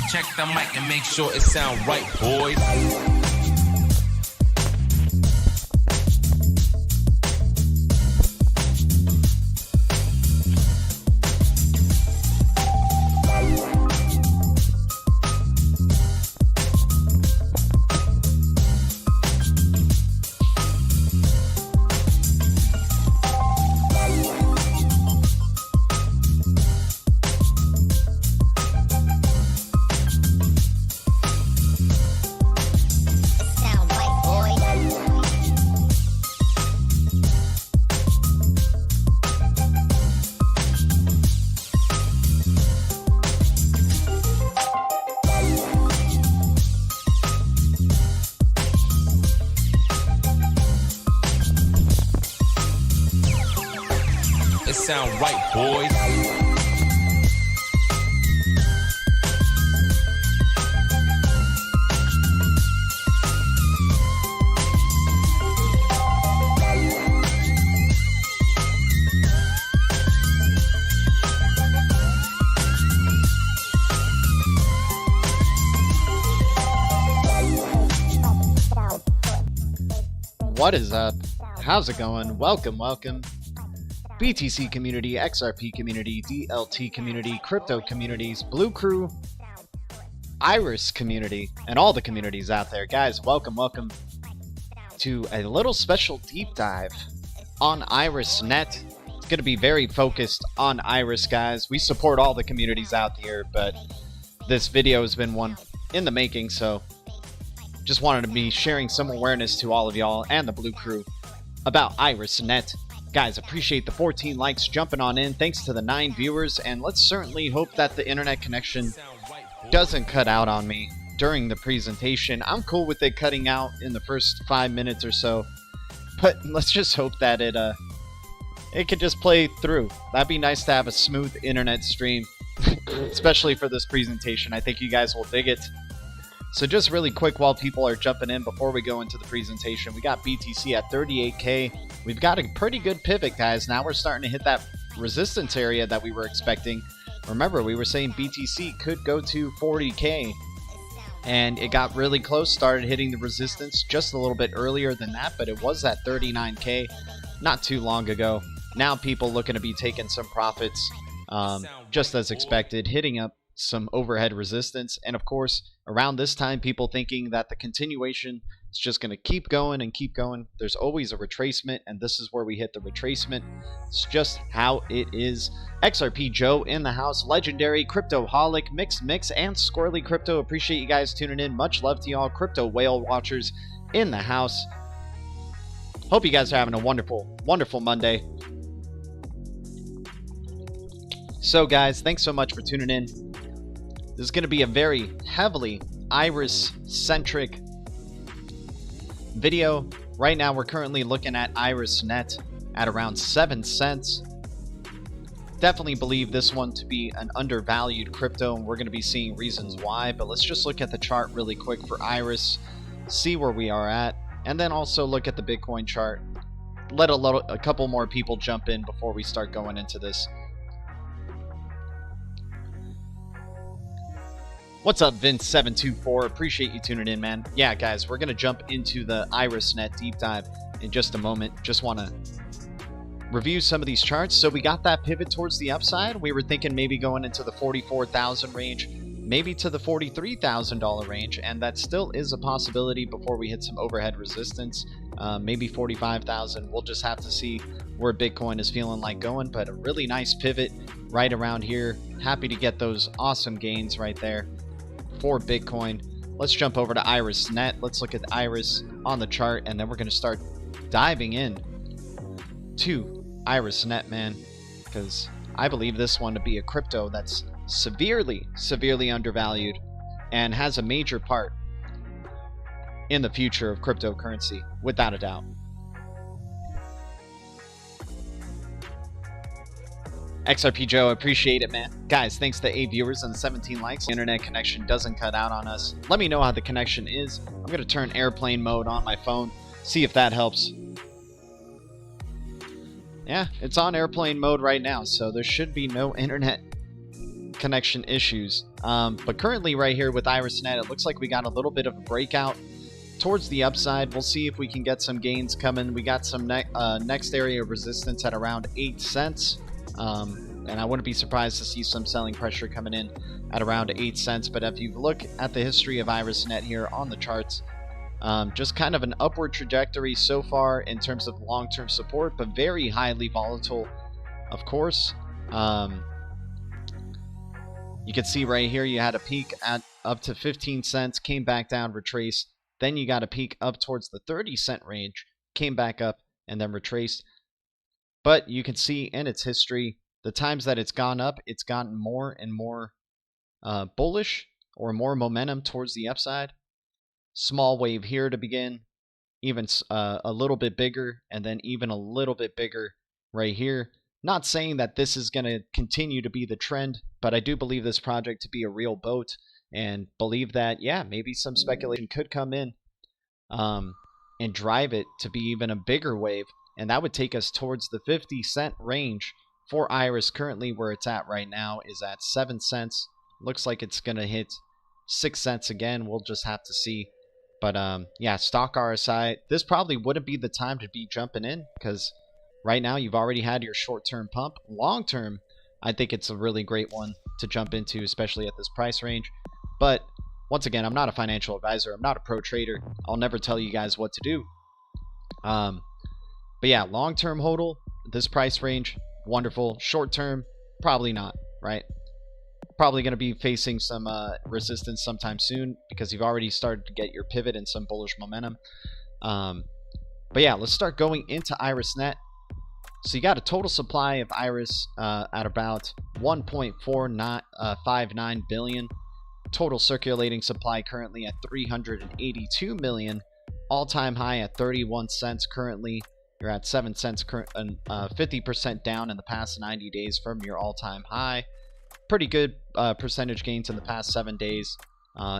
Check the mic and make sure it sound right, boys. Sound right, boys. What is up? How's it going? Welcome. BTC community, XRP community, DLT community, crypto communities, Blue Crew, Iris community, and all the communities out there. Guys, welcome to a little special deep dive on IRISnet. It's going to be very focused on Iris, guys. We support all the communities out here, but this video has been one in the making, so just wanted to be sharing some awareness to all of y'all and the Blue Crew about IRISnet. Guys, appreciate the 14 likes jumping on in. Thanks to the 9 viewers, and let's certainly hope that the internet connection doesn't cut out on me during the presentation. I'm cool with it cutting out in the first 5 minutes or so, but let's just hope that it could just play through. That'd be nice to have a smooth internet stream, especially for this presentation. I think you guys will dig it. So just really quick while people are jumping in before we go into the presentation, we got BTC at 38K. We've got a pretty good pivot, guys. Now we're starting to hit that resistance area that we were expecting. Remember, we were saying BTC could go to 40K, and it got really close, started hitting the resistance just a little bit earlier than that, but it was at 39K not too long ago. Now people looking to be taking some profits, just as expected, hitting up some overhead resistance, and of course around this time people thinking that the continuation is just going to keep going and keep going. There's always a retracement, and this is where we hit the retracement. It's just how it is. XRP Joe in the house, Legendary, Cryptoholic, Mix, and Squirrely Crypto. Appreciate you guys tuning in. Much love to y'all. Crypto Whale Watchers in the house. Hope you guys are having a wonderful Monday. So guys, thanks so much for tuning in. This is going to be a very heavily Iris-centric video. Right now, we're currently looking at IRISnet at around 7 cents. Definitely believe this one to be an undervalued crypto, and we're going to be seeing reasons why. But let's just look at the chart really quick for Iris, see where we are at, and then also look at the Bitcoin chart. Let a couple more people jump in before we start going into this. What's up, Vince724? Appreciate you tuning in, man. Yeah, guys, we're going to jump into the IRISnet deep dive in just a moment. Just want to review some of these charts. So we got that pivot towards the upside. We were thinking maybe going into the 44,000 range, maybe to the $43,000 range, and that still is a possibility before we hit some overhead resistance. Maybe 45,000. We'll just have to see where Bitcoin is feeling like going, but a really nice pivot right around here. Happy to get those awesome gains right there for Bitcoin. Let's jump over to IRISnet. Let's look at Iris on the chart, and then we're going to start diving in to IRISnet, man, because I believe this one to be a crypto that's severely undervalued and has a major part in the future of cryptocurrency, without a doubt. XRP Joe, appreciate it, man. Guys, thanks to 8 viewers and 17 likes. The internet connection doesn't cut out on us. Let me know how the connection is. I'm going to turn airplane mode on my phone, see if that helps. Yeah, it's on airplane mode right now, so there should be no internet connection issues. But currently right here with IRISnet, it looks like we got a little bit of a breakout towards the upside. We'll see if we can get some gains coming. We got some next area of resistance at around 8 cents. And I wouldn't be surprised to see some selling pressure coming in at around 8 cents. But if you look at the history of IRISnet here on the charts, just kind of an upward trajectory so far in terms of long-term support, but very highly volatile, of course. You can see right here you had a peak at up to 15 cents, came back down, retraced. Then you got a peak up towards the 30-cent range, came back up, and then retraced. But you can see in its history, the times that it's gone up, it's gotten more and more bullish, or more momentum towards the upside. Small wave here to begin, even a little bit bigger, and then even a little bit bigger right here. Not saying that this is going to continue to be the trend, but I do believe this project to be a real boat, and believe that, yeah, maybe some speculation could come in and drive it to be even a bigger wave, and that would take us towards the 50-cent range for IRIS. Currently where it's at right now is at 7 cents. Looks like it's going to hit 6 cents again. We'll just have to see. But yeah, stock RSI, this probably wouldn't be the time to be jumping in, because right now you've already had your short-term pump. Long-term, I think it's a really great one to jump into, especially at this price range. But once again, I'm not a financial advisor. I'm not a pro trader. I'll never tell you guys what to do. But yeah, long-term hodl, this price range, wonderful. Short-term, probably not, right? Probably going to be facing some resistance sometime soon, because you've already started to get your pivot and some bullish momentum. But yeah, let's start going into IRISnet. So you got a total supply of IRIS at about 1.459 billion. Total circulating supply currently at 382 million. All-time high at 31 cents currently. You're at 7 cents, 50% down in the past 90 days from your all-time high. Pretty good percentage gains in the past 7 days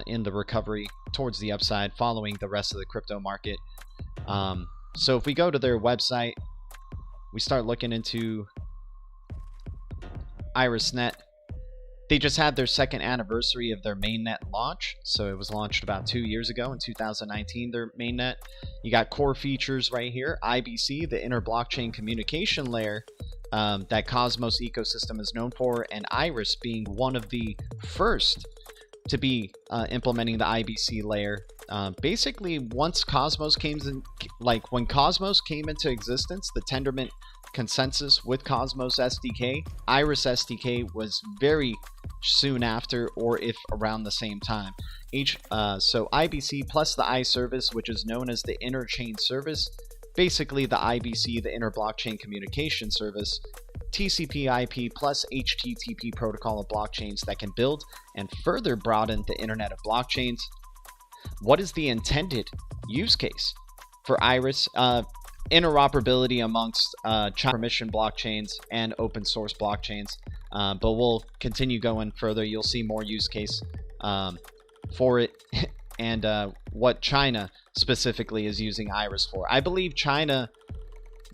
in the recovery towards the upside following the rest of the crypto market. So if we go to their website, we start looking into IRISnet. They just had their second anniversary of their mainnet launch. So it was launched about 2 years ago in 2019, their mainnet. You got core features right here. IBC, the inter-blockchain communication layer that Cosmos ecosystem is known for, and IRIS being one of the first to be implementing the IBC layer. Basically, once Cosmos came in, like when Cosmos came into existence, the Tendermint consensus with Cosmos SDK, IRIS SDK was very soon after, or if around the same time. So IBC plus the I service, which is known as the interchain service, basically the IBC, the inter-blockchain communication service, TCP/IP plus HTTP protocol of blockchains that can build and further broaden the internet of blockchains. What is the intended use case for IRIS? Interoperability amongst permission blockchains and open source blockchains, but we'll continue going further. You'll see more use case for it and what China specifically is using IRIS for. I believe China,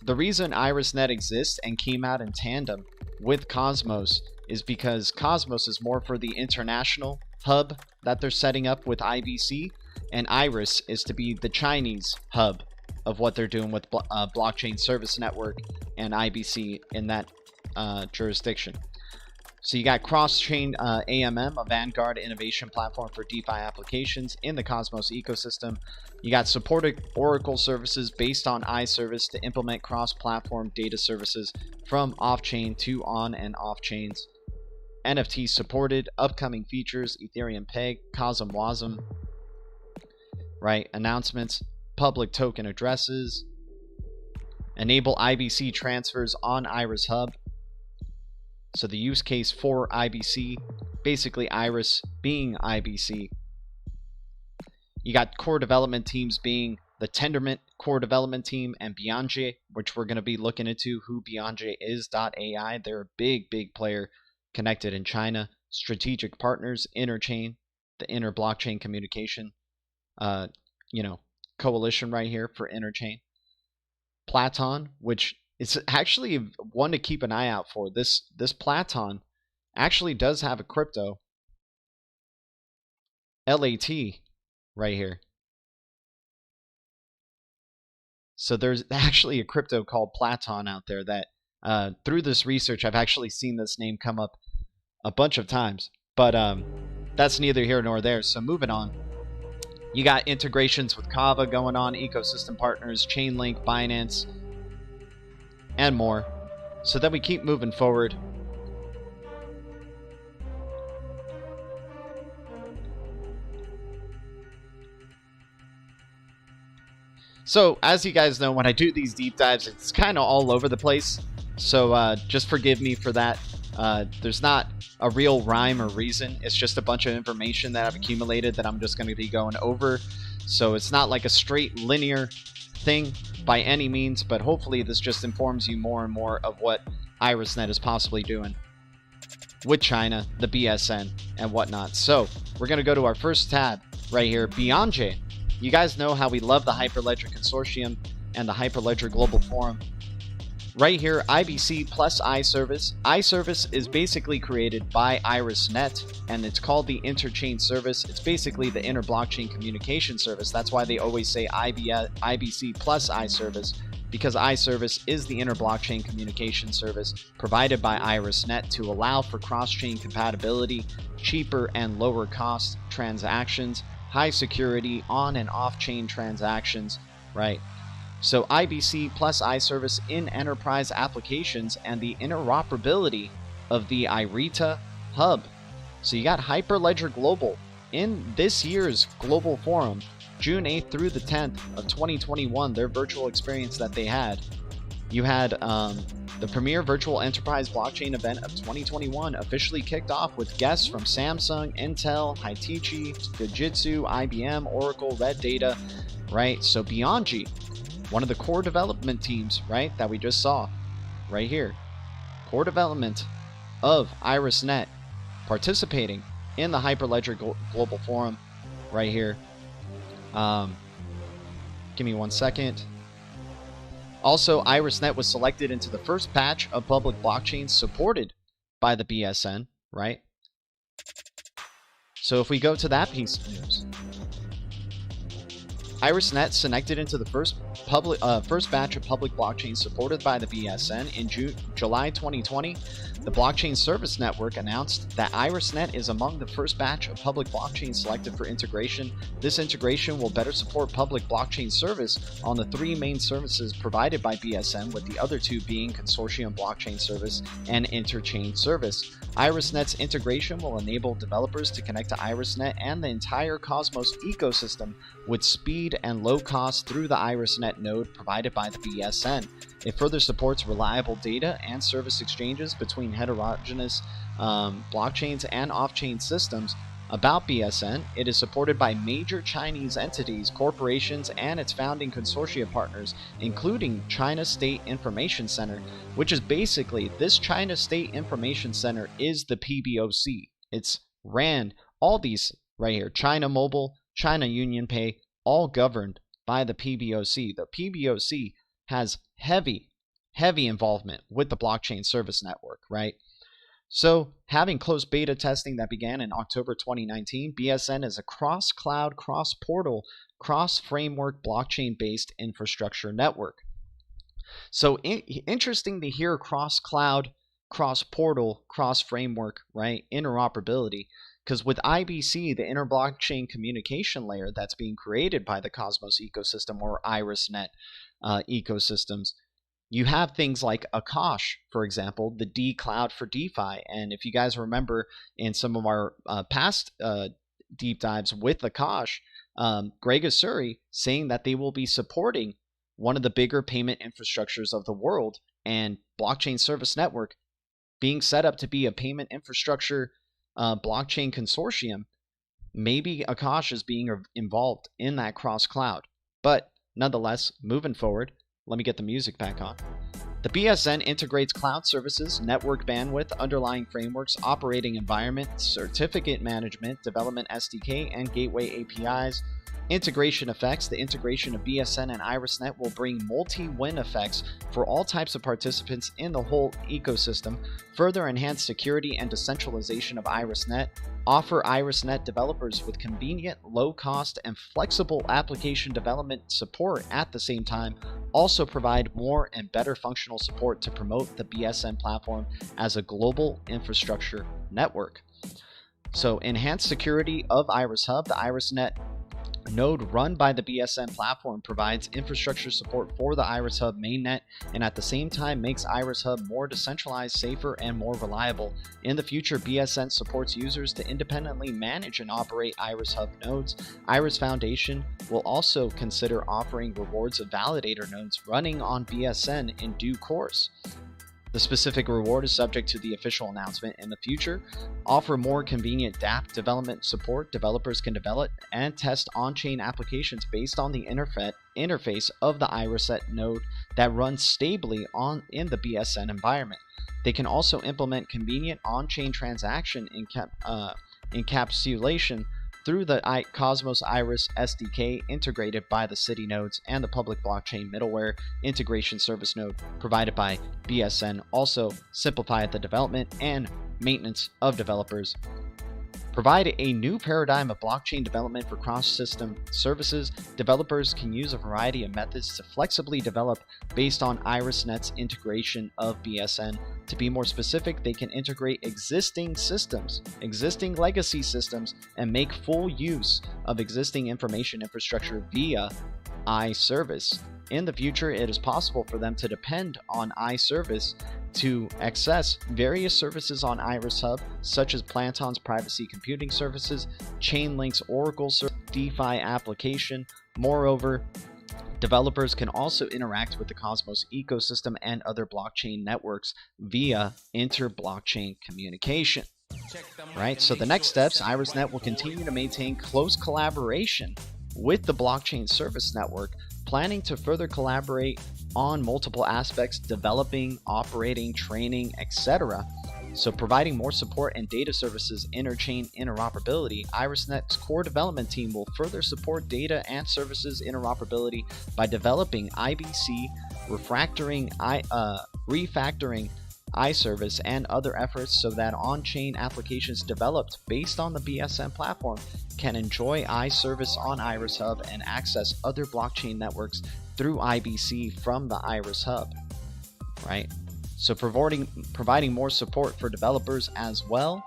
the reason IRISnet exists and came out in tandem with Cosmos is because Cosmos is more for the international hub that they're setting up with IBC, and IRIS is to be the Chinese hub of what they're doing with blockchain service network and IBC in that jurisdiction. So you got cross-chain AMM, a Vanguard innovation platform for DeFi applications in the Cosmos ecosystem. You got supported Oracle services based on iService to implement cross-platform data services from off-chain to on and off-chains. NFT supported, upcoming features, Ethereum Peg, Cosm Wasm, right? Announcements, public token addresses, enable IBC transfers on Iris Hub. So the use case for IBC, basically IRIS being IBC. You got core development teams being the Tendermint core development team and Beyondje, which we're going to be looking into who Beyondje is. .ai, they're a big player connected in China. Strategic partners, Interchain, the inter-blockchain communication, coalition right here for Interchain. Platon, which is actually one to keep an eye out for. This Platon actually does have a crypto LAT right here. So there's actually a crypto called Platon out there that through this research, I've actually seen this name come up a bunch of times. But that's neither here nor there. So moving on. You got integrations with Kava going on, ecosystem partners, Chainlink, Binance, and more. So then we keep moving forward. So, as you guys know, when I do these deep dives, it's kind of all over the place. So, just forgive me for that. There's not a real rhyme or reason. It's just a bunch of information that I've accumulated that I'm just going to be going over. So, it's not like a straight linear thing by any means, but hopefully this just informs you more and more of what IRISnet is possibly doing with China, the BSN, and whatnot. So, we're going to go to our first tab right here, BeyondJ. You guys know how we love the Hyperledger Consortium and the Hyperledger Global Forum. Right here, IBC plus iService. iService is basically created by IRISnet, and it's called the Interchain Service. It's basically the Inter-Blockchain Communication Service. That's why they always say IBC plus iService, because iService is the Inter-Blockchain Communication Service provided by IRISnet to allow for cross-chain compatibility, cheaper and lower cost transactions, high security on and off-chain transactions, right? So IBC plus iService in enterprise applications and the interoperability of the IRITA hub. So you got Hyperledger Global in this year's Global Forum, June 8th through the 10th of 2021, their virtual experience that they had. You had the premier virtual enterprise blockchain event of 2021 officially kicked off with guests from Samsung, Intel, Hitachi, Fujitsu, IBM, Oracle, Red Data, right? So BeyondJ, one of the core development teams, right, that we just saw right here, core development of IRISnet participating in the Hyperledger Global Forum right here. Give me 1 second. Also, IRISnet was selected into the first batch of public blockchains supported by the BSN, right? So if we go to that piece of news, IRISnet selected into the first batch of public blockchains supported by the BSN in July 2020. The Blockchain Service Network announced that IRISnet is among the first batch of public blockchains selected for integration. This integration will better support public blockchain service on the three main services provided by BSN, with the other two being Consortium Blockchain Service and Interchain Service. IRISnet's integration will enable developers to connect to IRISnet and the entire Cosmos ecosystem with speed and low cost through the IRISnet node provided by the BSN. It further supports reliable data and service exchanges between heterogeneous blockchains and off-chain systems. About BSN, it is supported by major Chinese entities, corporations, and its founding consortia partners, including China State Information Center, which is basically, this China State Information Center is the PBOC. It's ran, all these right here, China Mobile, China UnionPay, all governed by the PBOC. The PBOC has heavy involvement with the Blockchain Service Network, right? So, having closed beta testing that began in October 2019, BSN is a cross-cloud, cross-portal, cross-framework blockchain-based infrastructure network. So, interesting to hear cross-cloud, cross-portal, cross-framework, right? Interoperability. Because with IBC, the inter-blockchain communication layer that's being created by the Cosmos ecosystem or IRISnet ecosystems, you have things like Akash, for example, the D cloud for DeFi. And if you guys remember in some of our past deep dives with Akash, Greg Asuri saying that they will be supporting one of the bigger payment infrastructures of the world, and Blockchain Service Network being set up to be a payment infrastructure blockchain consortium. Maybe Akash is being involved in that cross cloud. But nonetheless, moving forward, let me get the music back on. The BSN integrates cloud services, network bandwidth, underlying frameworks, operating environment, certificate management, development SDK, and gateway APIs. Integration effects. The integration of BSN and IRISnet will bring multi-win effects for all types of participants in the whole ecosystem, further enhance security and decentralization of IRISnet, offer IRISnet developers with convenient, low-cost, and flexible application development support at the same time, also provide more and better functional support to promote the BSN platform as a global infrastructure network. So, enhanced security of IRISHub. The IRISnet node run by the BSN platform provides infrastructure support for the IRISHub mainnet and at the same time makes IRISHub more decentralized, safer, and more reliable. In the future, BSN supports users to independently manage and operate IRISHub nodes. IRIS Foundation will also consider offering rewards of validator nodes running on BSN in due course. The specific reward is subject to the official announcement in the future. Offer more convenient dApp development support. Developers can develop and test on-chain applications based on the interface of the IRISnet node that runs stably in the BSN environment. They can also implement convenient on-chain transaction encapsulation through the Cosmos Iris SDK integrated by the city nodes and the public blockchain middleware integration service node provided by BSN. Also simplify the development and maintenance of developers. Provide a new paradigm of blockchain development for cross-system services. Developers can use a variety of methods to flexibly develop based on IRISnet's integration of BSN. To be more specific, they can integrate existing systems, existing legacy systems, and make full use of existing information infrastructure via iService. In the future, it is possible for them to depend on iService to access various services on IRISHub, such as Planton's privacy computing services, Chainlink's Oracle DeFi application. Moreover, developers can also interact with the Cosmos ecosystem and other blockchain networks via inter-blockchain communication. Right, so the next steps, IRISnet will continue to maintain close collaboration with the blockchain service network, planning to further collaborate on multiple aspects, developing, operating, training, etc. So providing more support and data services interchain interoperability. IRISnet's core development team will further support data and services interoperability by developing IBC, refactoring iService, and other efforts so that on-chain applications developed based on the BSN platform can enjoy iService on IRISHub and access other blockchain networks through IBC from the IRISHub, right? So providing more support for developers as well.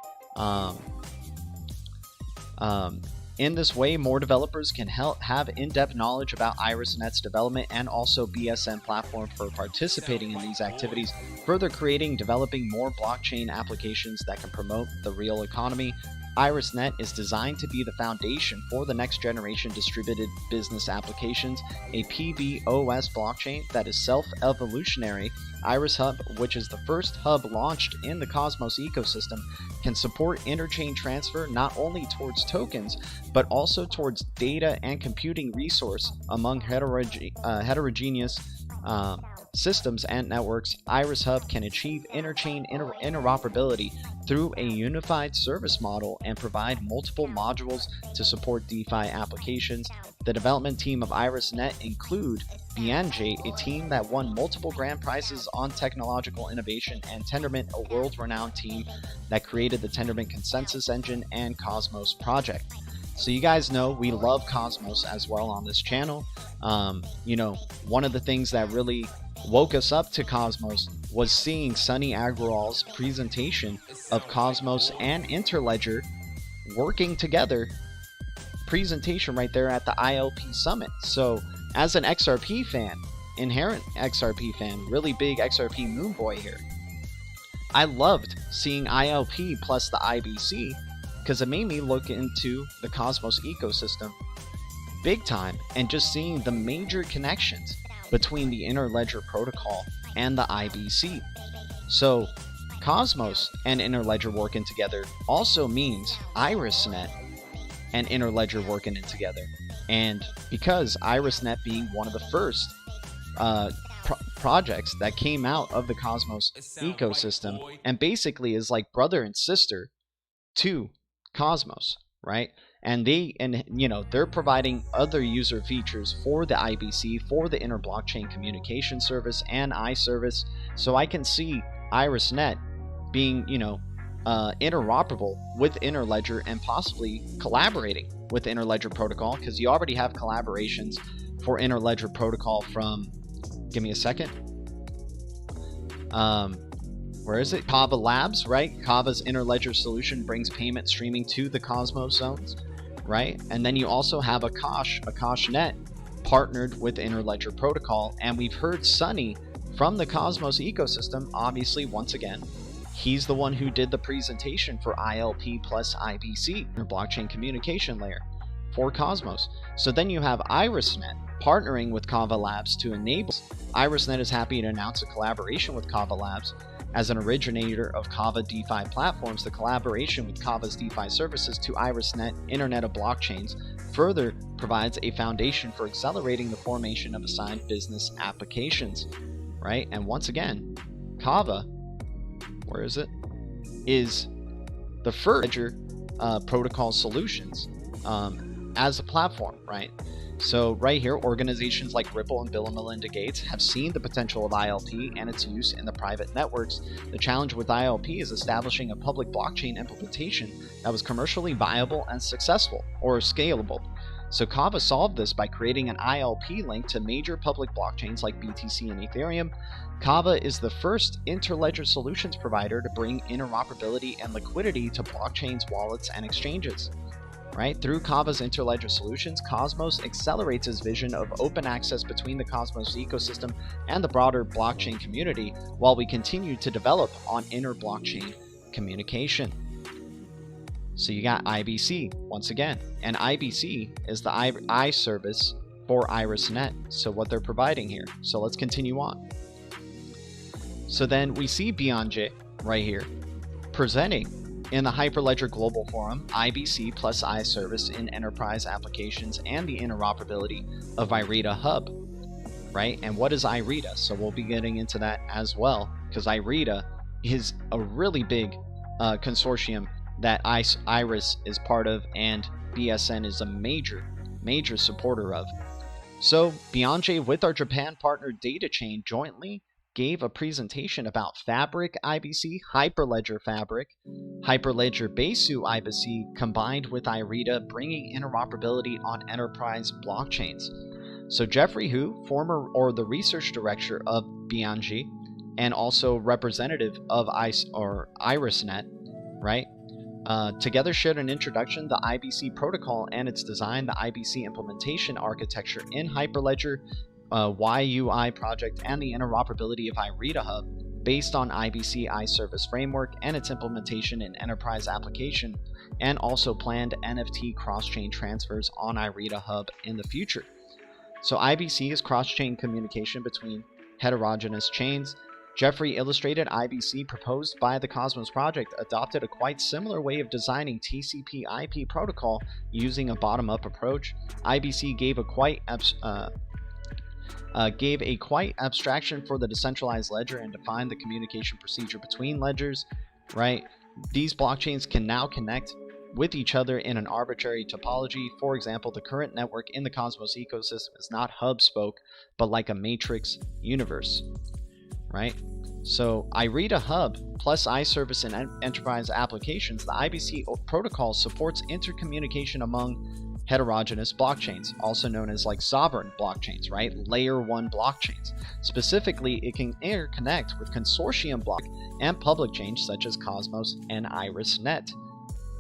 In this way, more developers can have in-depth knowledge about IRISnet's development and also BSN platform for participating in these activities, further developing more blockchain applications that can promote the real economy. IRISnet is designed to be the foundation for the next generation distributed business applications, a PBOS blockchain that is self-evolutionary. IRISHub, which is the first hub launched in the Cosmos ecosystem, can support interchain transfer not only towards tokens, but also towards data and computing resource among heterogeneous systems and networks. IRISHub can achieve interchain interoperability through a unified service model and provide multiple modules to support DeFi applications. The development team of IRISnet include Bianjay, a team that won multiple grand prizes on technological innovation, and Tendermint, a world-renowned team that created the Tendermint consensus engine and Cosmos project. So you guys know we love Cosmos as well on this channel. One of the things that really woke us up to Cosmos was seeing Sunny Agrawal's presentation of Cosmos and Interledger working together. Presentation right there at the ILP Summit. So as an XRP fan, inherent XRP fan, really big XRP moon boy here, I loved seeing ILP plus the IBC because it made me look into the Cosmos ecosystem big time and just seeing the major connections between the Interledger protocol and the IBC. So Cosmos and Interledger working together also means IRISnet and Interledger working together. And because IRISnet being one of the first projects that came out of the Cosmos ecosystem and basically is like brother and sister to Cosmos, right? and they're providing other user features for the IBC, for the inter-blockchain communication service and iService. So I can see IRISnet being, interoperable with Interledger and possibly collaborating with Interledger protocol, because you already have collaborations for Interledger protocol from, give me a second, where is it? Kava Labs, right? Kava's Interledger solution brings payment streaming to the Cosmos zones, right? And then you also have AkashNet partnered with Interledger protocol, and we've heard Sunny from the Cosmos ecosystem, obviously, once again. He's the one who did the presentation for ILP plus IBC, or blockchain communication layer, for Cosmos. So then you have IRISnet partnering with Kava Labs to enable. IRISnet is happy to announce a collaboration with Kava Labs. As an originator of Kava DeFi platforms, the collaboration with Kava's DeFi services to IRISnet Internet of Blockchains further provides a foundation for accelerating the formation of assigned business applications, right? And once again, Kava, where is it? Is the first Ledger protocol solutions as a platform, right? So right here, organizations like Ripple and Bill & Melinda Gates have seen the potential of ILP and its use in the private networks. The challenge with ILP is establishing a public blockchain implementation that was commercially viable and successful, or scalable. So Kava solved this by creating an ILP link to major public blockchains like BTC and Ethereum. Kava is the first interledger solutions provider to bring interoperability and liquidity to blockchains, wallets, and exchanges. Right? Through Kava's interledger solutions, Cosmos accelerates its vision of open access between the Cosmos ecosystem and the broader blockchain community, while we continue to develop on inter-blockchain communication. So you got IBC once again, and IBC is the iService for IRISnet. So what they're providing here. So let's continue on. So then we see Beyondj right here presenting in the Hyperledger Global Forum, IBC plus iService in enterprise applications and the interoperability of IRITA Hub, right? And what is IRITA? So we'll be getting into that as well, because IRITA is a really big consortium that IRIS is part of, and BSN is a major supporter of. So Beyondj with our Japan partner DataChain jointly gave a presentation about Fabric IBC, Hyperledger Fabric, Hyperledger Besu IBC combined with IRITA, bringing interoperability on enterprise blockchains. So Jeffrey Hu, the research director of Beyondj and also representative of IRISnet, right? Together shared an introduction to the IBC protocol and its design, the IBC implementation architecture in Hyperledger, YUI project, and the interoperability of IRITA Hub based on IBC iService framework and its implementation in enterprise application, and also planned NFT cross-chain transfers on IRITA Hub in the future. So IBC is cross-chain communication between heterogeneous chains. Jeffrey illustrated IBC proposed by the Cosmos project adopted a quite similar way of designing TCP/IP protocol using a bottom-up approach. IBC gave a quite abstraction for the decentralized ledger and defined the communication procedure between ledgers, right? These blockchains can now connect with each other in an arbitrary topology. For example, the current network in the Cosmos ecosystem is not hub-spoke, but like a matrix universe, right? So IRITA Hub plus iService and enterprise applications, the IBC protocol supports intercommunication among heterogeneous blockchains, also known as like sovereign blockchains, right? Layer 1 blockchains. Specifically, it can interconnect with consortium block and public chains such as Cosmos and IRISnet.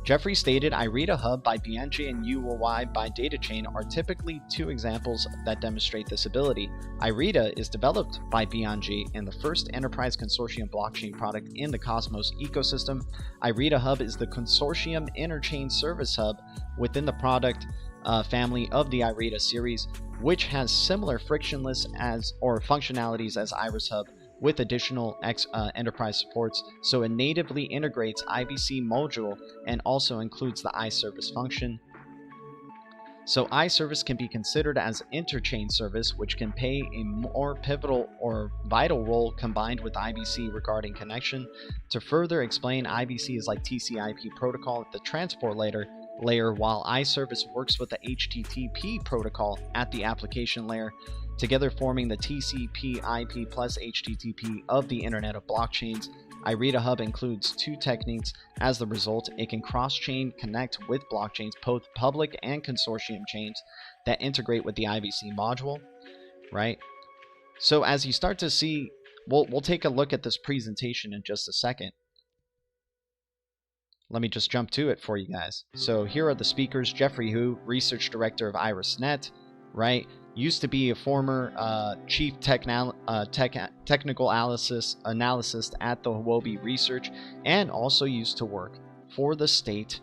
Jeffrey stated IRITA Hub by Beyondj and UOI by DataChain are typically two examples that demonstrate this ability. IRITA is developed by Beyondj in the first enterprise consortium blockchain product in the Cosmos ecosystem. IRITA Hub is the consortium interchain service hub within the product family of the IRITA series, which has similar frictionless functionalities as Iris Hub, with additional enterprise supports, so it natively integrates IBC module and also includes the iService function. So iService can be considered as interchain service, which can play a more pivotal or vital role combined with IBC regarding connection. To further explain, IBC is like TCP/IP protocol at the transport layer layer, while iService works with the HTTP protocol at the application layer, together forming the TCP/IP plus HTTP of the Internet of Blockchains. IRITA Hub includes two techniques. As the result, it can cross-chain connect with blockchains, both public and consortium chains that integrate with the IBC module, right? So as you start to see, we'll take a look at this presentation in just a second. Let me just jump to it for you guys. So here are the speakers. Jeffrey Hu, Research Director of IRISnet, right? Used to be a former Chief Technical Analyst at the Huobi Research, and also used to work for the State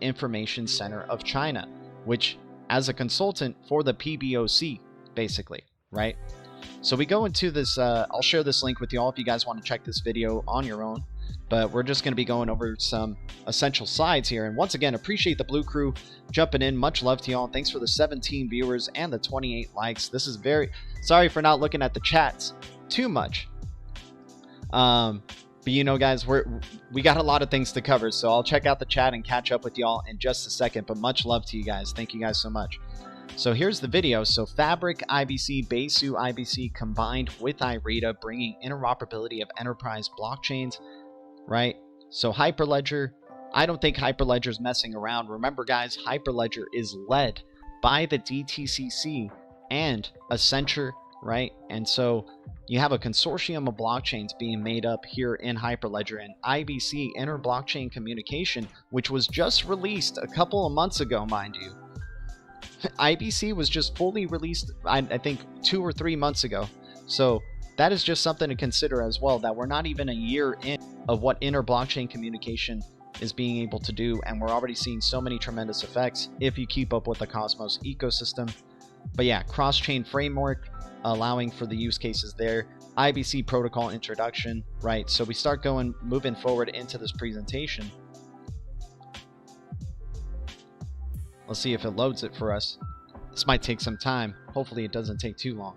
Information Center of China, which as a consultant for the PBOC, basically, right? So we go into this, I'll share this link with you all if you guys want to check this video on your own. But we're just going to be going over some essential slides here. And once again, appreciate the Blue Crew jumping in. Much love to y'all. Thanks for the 17 viewers and the 28 likes. This is very... Sorry for not looking at the chats too much. But you know, guys, we got a lot of things to cover. So I'll check out the chat and catch up with y'all in just a second. But much love to you guys. Thank you guys so much. So here's the video. So Fabric IBC, Besu IBC combined with IRITA, bringing interoperability of enterprise blockchains. Right? So Hyperledger, I don't think Hyperledger is messing around. Remember, guys, Hyperledger is led by the DTCC and Accenture, right? And so you have a consortium of blockchains being made up here in Hyperledger, and IBC, Inter-Blockchain Communication, which was just released a couple of months ago, mind you. IBC was just fully released, I think, 2 or 3 months ago. So that is just something to consider as well, that we're not even a year in of what inter-blockchain communication is being able to do, and we're already seeing so many tremendous effects if you keep up with the Cosmos ecosystem. But yeah, cross-chain framework, allowing for the use cases there. IBC protocol introduction, right? So we start moving forward into this presentation. Let's see if it loads it for us. This might take some time. Hopefully it doesn't take too long.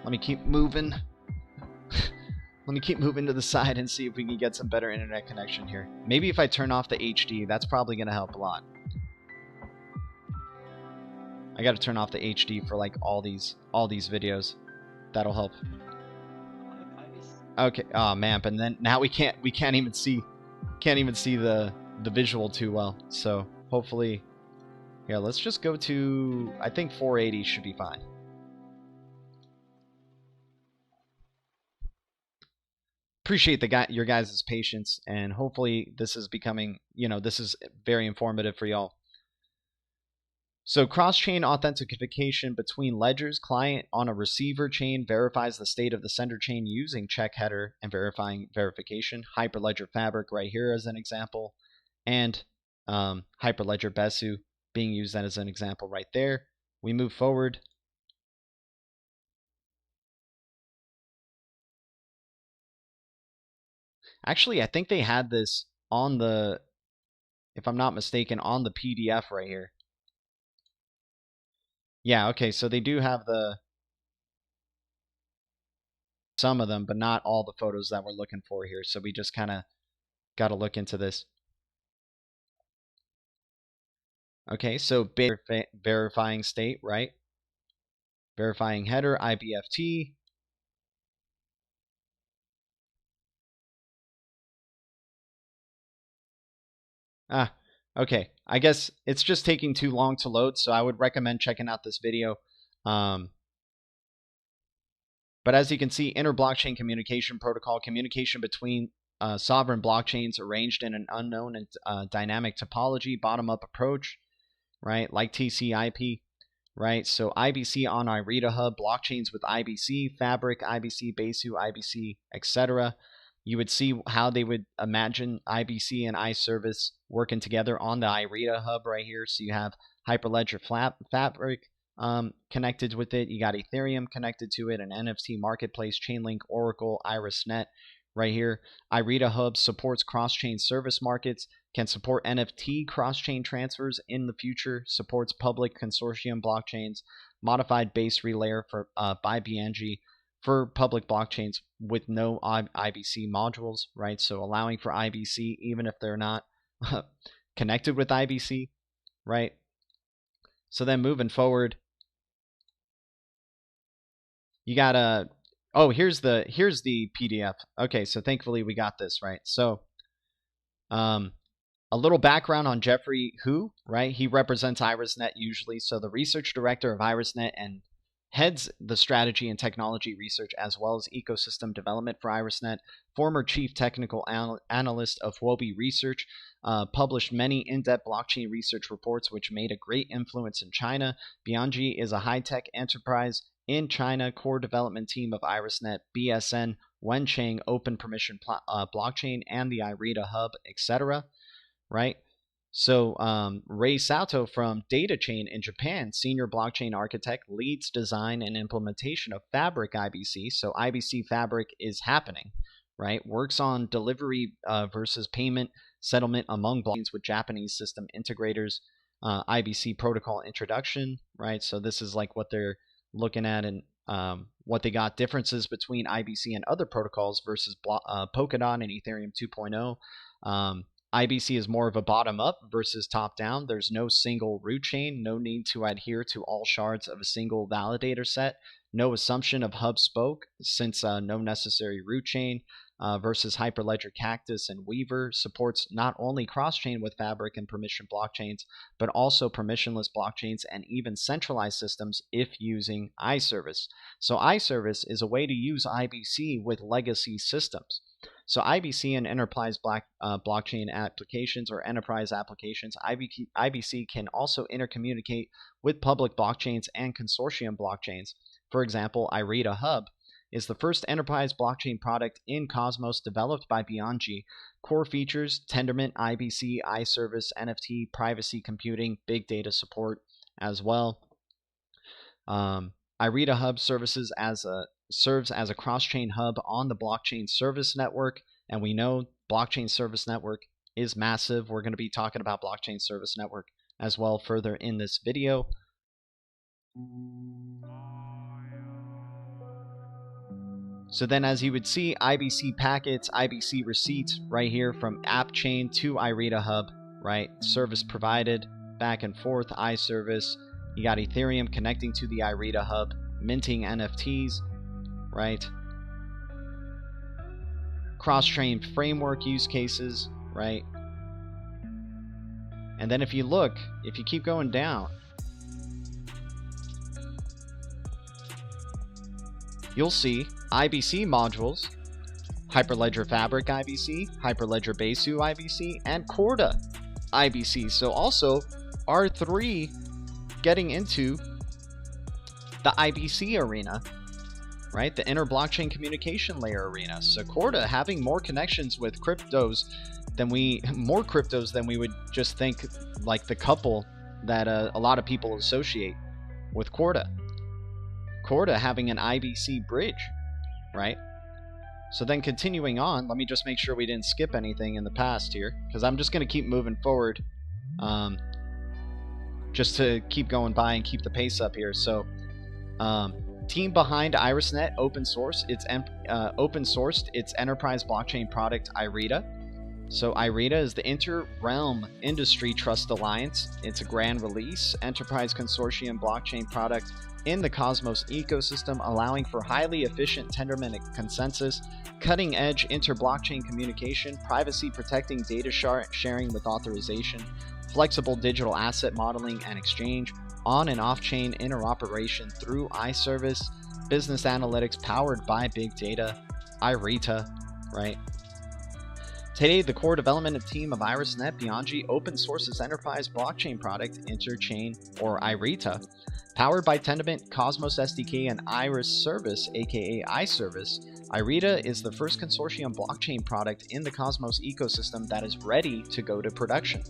Let me keep moving. Let me keep moving to the side and see if we can get some better internet connection here. Maybe if I turn off the HD, that's probably going to help a lot. I got to turn off the HD for like all these videos. That'll help. Okay. Oh man, but then now we can't even see the visual too well. So hopefully, yeah. Let's just go to, I think 480 should be fine. Appreciate your guys' patience, and hopefully this is becoming, this is very informative for y'all. So cross-chain authentication between ledgers. Client on a receiver chain verifies the state of the sender chain using check header and verifying verification. Hyperledger Fabric right here as an example, and Hyperledger Besu being used as an example right there. We move forward. Actually, I think they had this on the, if I'm not mistaken, on the PDF right here. Yeah, okay, so they do have some of them, but not all the photos that we're looking for here. So we just kind of got to look into this. Okay, so verifying state, right? Verifying header, IBFT. Okay. I guess it's just taking too long to load, so I would recommend checking out this video. But as you can see, inter-blockchain communication protocol, communication between sovereign blockchains arranged in an unknown and dynamic topology, bottom-up approach, right? Like TCP, right? So IBC on IRITA Hub, blockchains with IBC, Fabric, IBC, Besu, IBC, etc. You would see how they would imagine IBC and iService working together on the IRITA Hub right here. So you have Hyperledger Fabric connected with it. You got Ethereum connected to it, an NFT marketplace, Chainlink, Oracle, IRISnet right here. IRITA Hub supports cross-chain service markets, can support NFT cross-chain transfers in the future, supports public consortium blockchains, modified base relayer for by BNG for public blockchains with no IBC modules, right? So allowing for IBC even if they're not connected with IBC, right? So then moving forward, you got oh, here's the PDF. Okay, so thankfully we got this, right? So a little background on Jeffrey Hu, right? He represents IRISnet usually. So the research director of IRISnet and heads the strategy and technology research as well as ecosystem development for IRISnet. Former chief technical analyst of Huobi Research, published many in-depth blockchain research reports which made a great influence in China. Bianji is a high-tech enterprise in China, core development team of IRISnet, BSN, Wenchang Open Permission Blockchain, and the IRITA Hub, etc. Right? So Rei Sato from DataChain in Japan, senior blockchain architect, leads design and implementation of Fabric IBC. So IBC Fabric is happening, right? Works on delivery versus payment settlement among blockchains with Japanese system integrators. IBC protocol introduction, right? So this is like what they're looking at and what they got differences between IBC and other protocols versus Polkadot and Ethereum 2.0. IBC is more of a bottom-up versus top-down. There's no single root chain, no need to adhere to all shards of a single validator set, no assumption of hub spoke since no necessary root chain, versus Hyperledger Cactus and Weaver supports not only cross-chain with Fabric and permission blockchains, but also permissionless blockchains and even centralized systems if using iService. So iService is a way to use IBC with legacy systems. So IBC and enterprise blockchain applications or enterprise applications, IBC can also intercommunicate with public blockchains and consortium blockchains. For example, IRITA Hub is the first enterprise blockchain product in Cosmos developed by Bianji. Core features, Tendermint, IBC, iService, NFT, privacy computing, big data support as well. IRITA Hub serves as a cross-chain hub on the blockchain service network, and we know blockchain service network is massive. We're going to be talking about blockchain service network as well further in this video. So then as you would see, IBC packets, IBC receipts right here from app chain to IRITA Hub, right? Service provided, back and forth, iService. You got Ethereum connecting to the IRITA Hub, minting NFTs, right? Cross-chain framework use cases, right? And then if you look, if you keep going down, you'll see IBC modules, Hyperledger Fabric IBC, Hyperledger Besu IBC, and Corda IBC. So also R3 getting into the IBC arena, right? The inter blockchain communication layer arena. So Corda having more connections with cryptos than we would just think, like the couple that a lot of people associate with Corda. Corda having an IBC bridge, right? So then continuing on, let me just make sure we didn't skip anything in the past here, because I'm just going to keep moving forward, just to keep going by and keep the pace up here. So team behind IRISnet open sourced its enterprise blockchain product IRITA. So IRITA is the Inter-Realm Industry Trust Alliance. It's a grand release enterprise consortium blockchain product in the Cosmos ecosystem, allowing for highly efficient Tendermint consensus, cutting-edge inter-blockchain communication, privacy-protecting data sharing with authorization, flexible digital asset modeling and exchange, on- and off-chain interoperation through iService, business analytics powered by big data, IRITA, right? Today, the core development team of IRISnet Bianji open sources enterprise blockchain product Interchain, or IRITA, powered by Tendermint, Cosmos SDK, and iService, aka iService. IRITA is the first consortium blockchain product in the Cosmos ecosystem that is ready to go to production.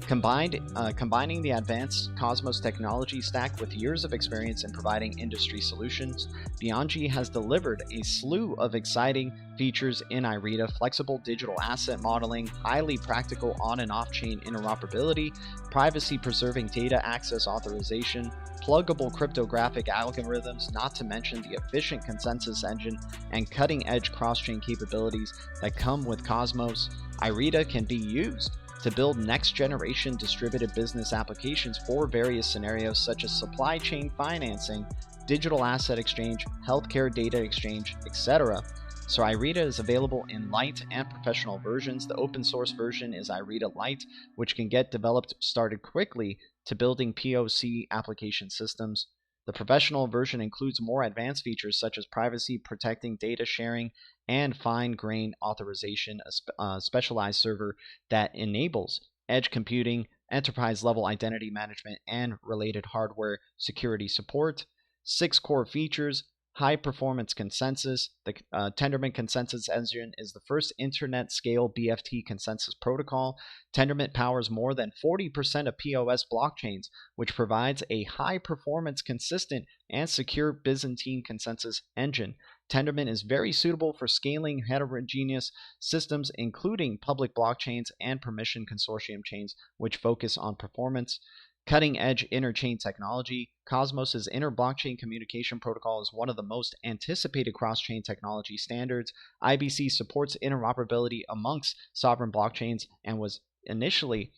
Combining the advanced Cosmos technology stack with years of experience in providing industry solutions, Bianji has delivered a slew of exciting features in IRITA: flexible digital asset modeling, highly practical on- and off-chain interoperability, privacy-preserving data access authorization, pluggable cryptographic algorithms, not to mention the efficient consensus engine and cutting-edge cross-chain capabilities that come with Cosmos. IRITA can be used to build next-generation distributed business applications for various scenarios such as supply chain financing, digital asset exchange, healthcare data exchange, etc. So IRITA is available in light and professional versions. The open source version is IRITA Lite, which can get developed started quickly to building POC application systems. The professional version includes more advanced features such as privacy, protecting data sharing, and fine-grained authorization, a specialized server that enables edge computing, enterprise-level identity management, and related hardware security support. 6 core features. High-performance consensus. The Tendermint Consensus Engine is the first internet-scale BFT consensus protocol. Tendermint powers more than 40% of POS blockchains, which provides a high-performance, consistent, and secure Byzantine consensus engine. Tendermint is very suitable for scaling heterogeneous systems, including public blockchains and permission consortium chains, which focus on performance. Cutting-edge interchain technology. Cosmos's inter-blockchain communication protocol is one of the most anticipated cross-chain technology standards. IBC supports interoperability amongst sovereign blockchains and was initially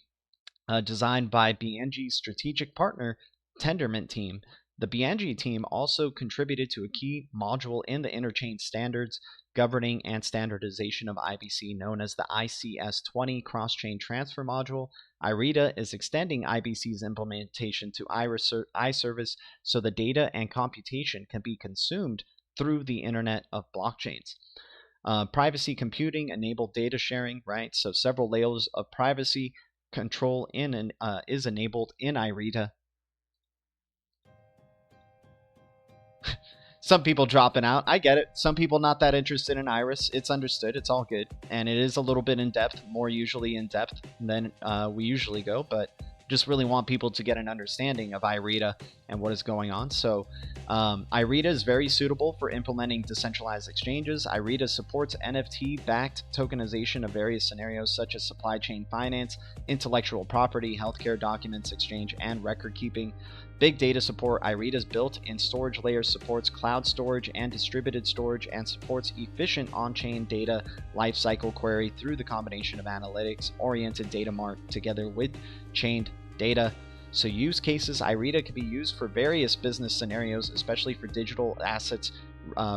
designed by BNG's strategic partner, Tendermint team. The BNG team also contributed to a key module in the interchain standards governing and standardization of IBC, known as the ICS-20 cross-chain transfer module. IRITA is extending IBC's implementation to iService so the data and computation can be consumed through the Internet of Blockchains. Privacy computing enabled data sharing, right? So several layers of privacy control is enabled in IRITA. Some people dropping out. I get it. Some people not that interested in Iris. It's understood. It's all good. And it is a little bit in depth, more usually in depth than we usually go, but just really want people to get an understanding of IRITA and what is going on. So IRITA is very suitable for implementing decentralized exchanges. IRITA supports NFT-backed tokenization of various scenarios such as supply chain finance, intellectual property, healthcare documents exchange, and record keeping. Big data support. IRITA's built-in storage layer supports cloud storage and distributed storage and supports efficient on-chain data lifecycle query through the combination of analytics-oriented data mart together with chained data. So use cases. IRITA can be used for various business scenarios, especially for digital assets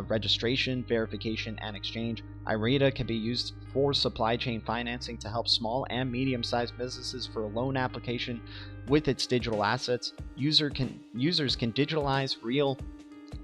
registration, verification, and exchange. IRITA can be used for supply chain financing to help small and medium-sized businesses for a loan application with its digital assets. Users can digitalize real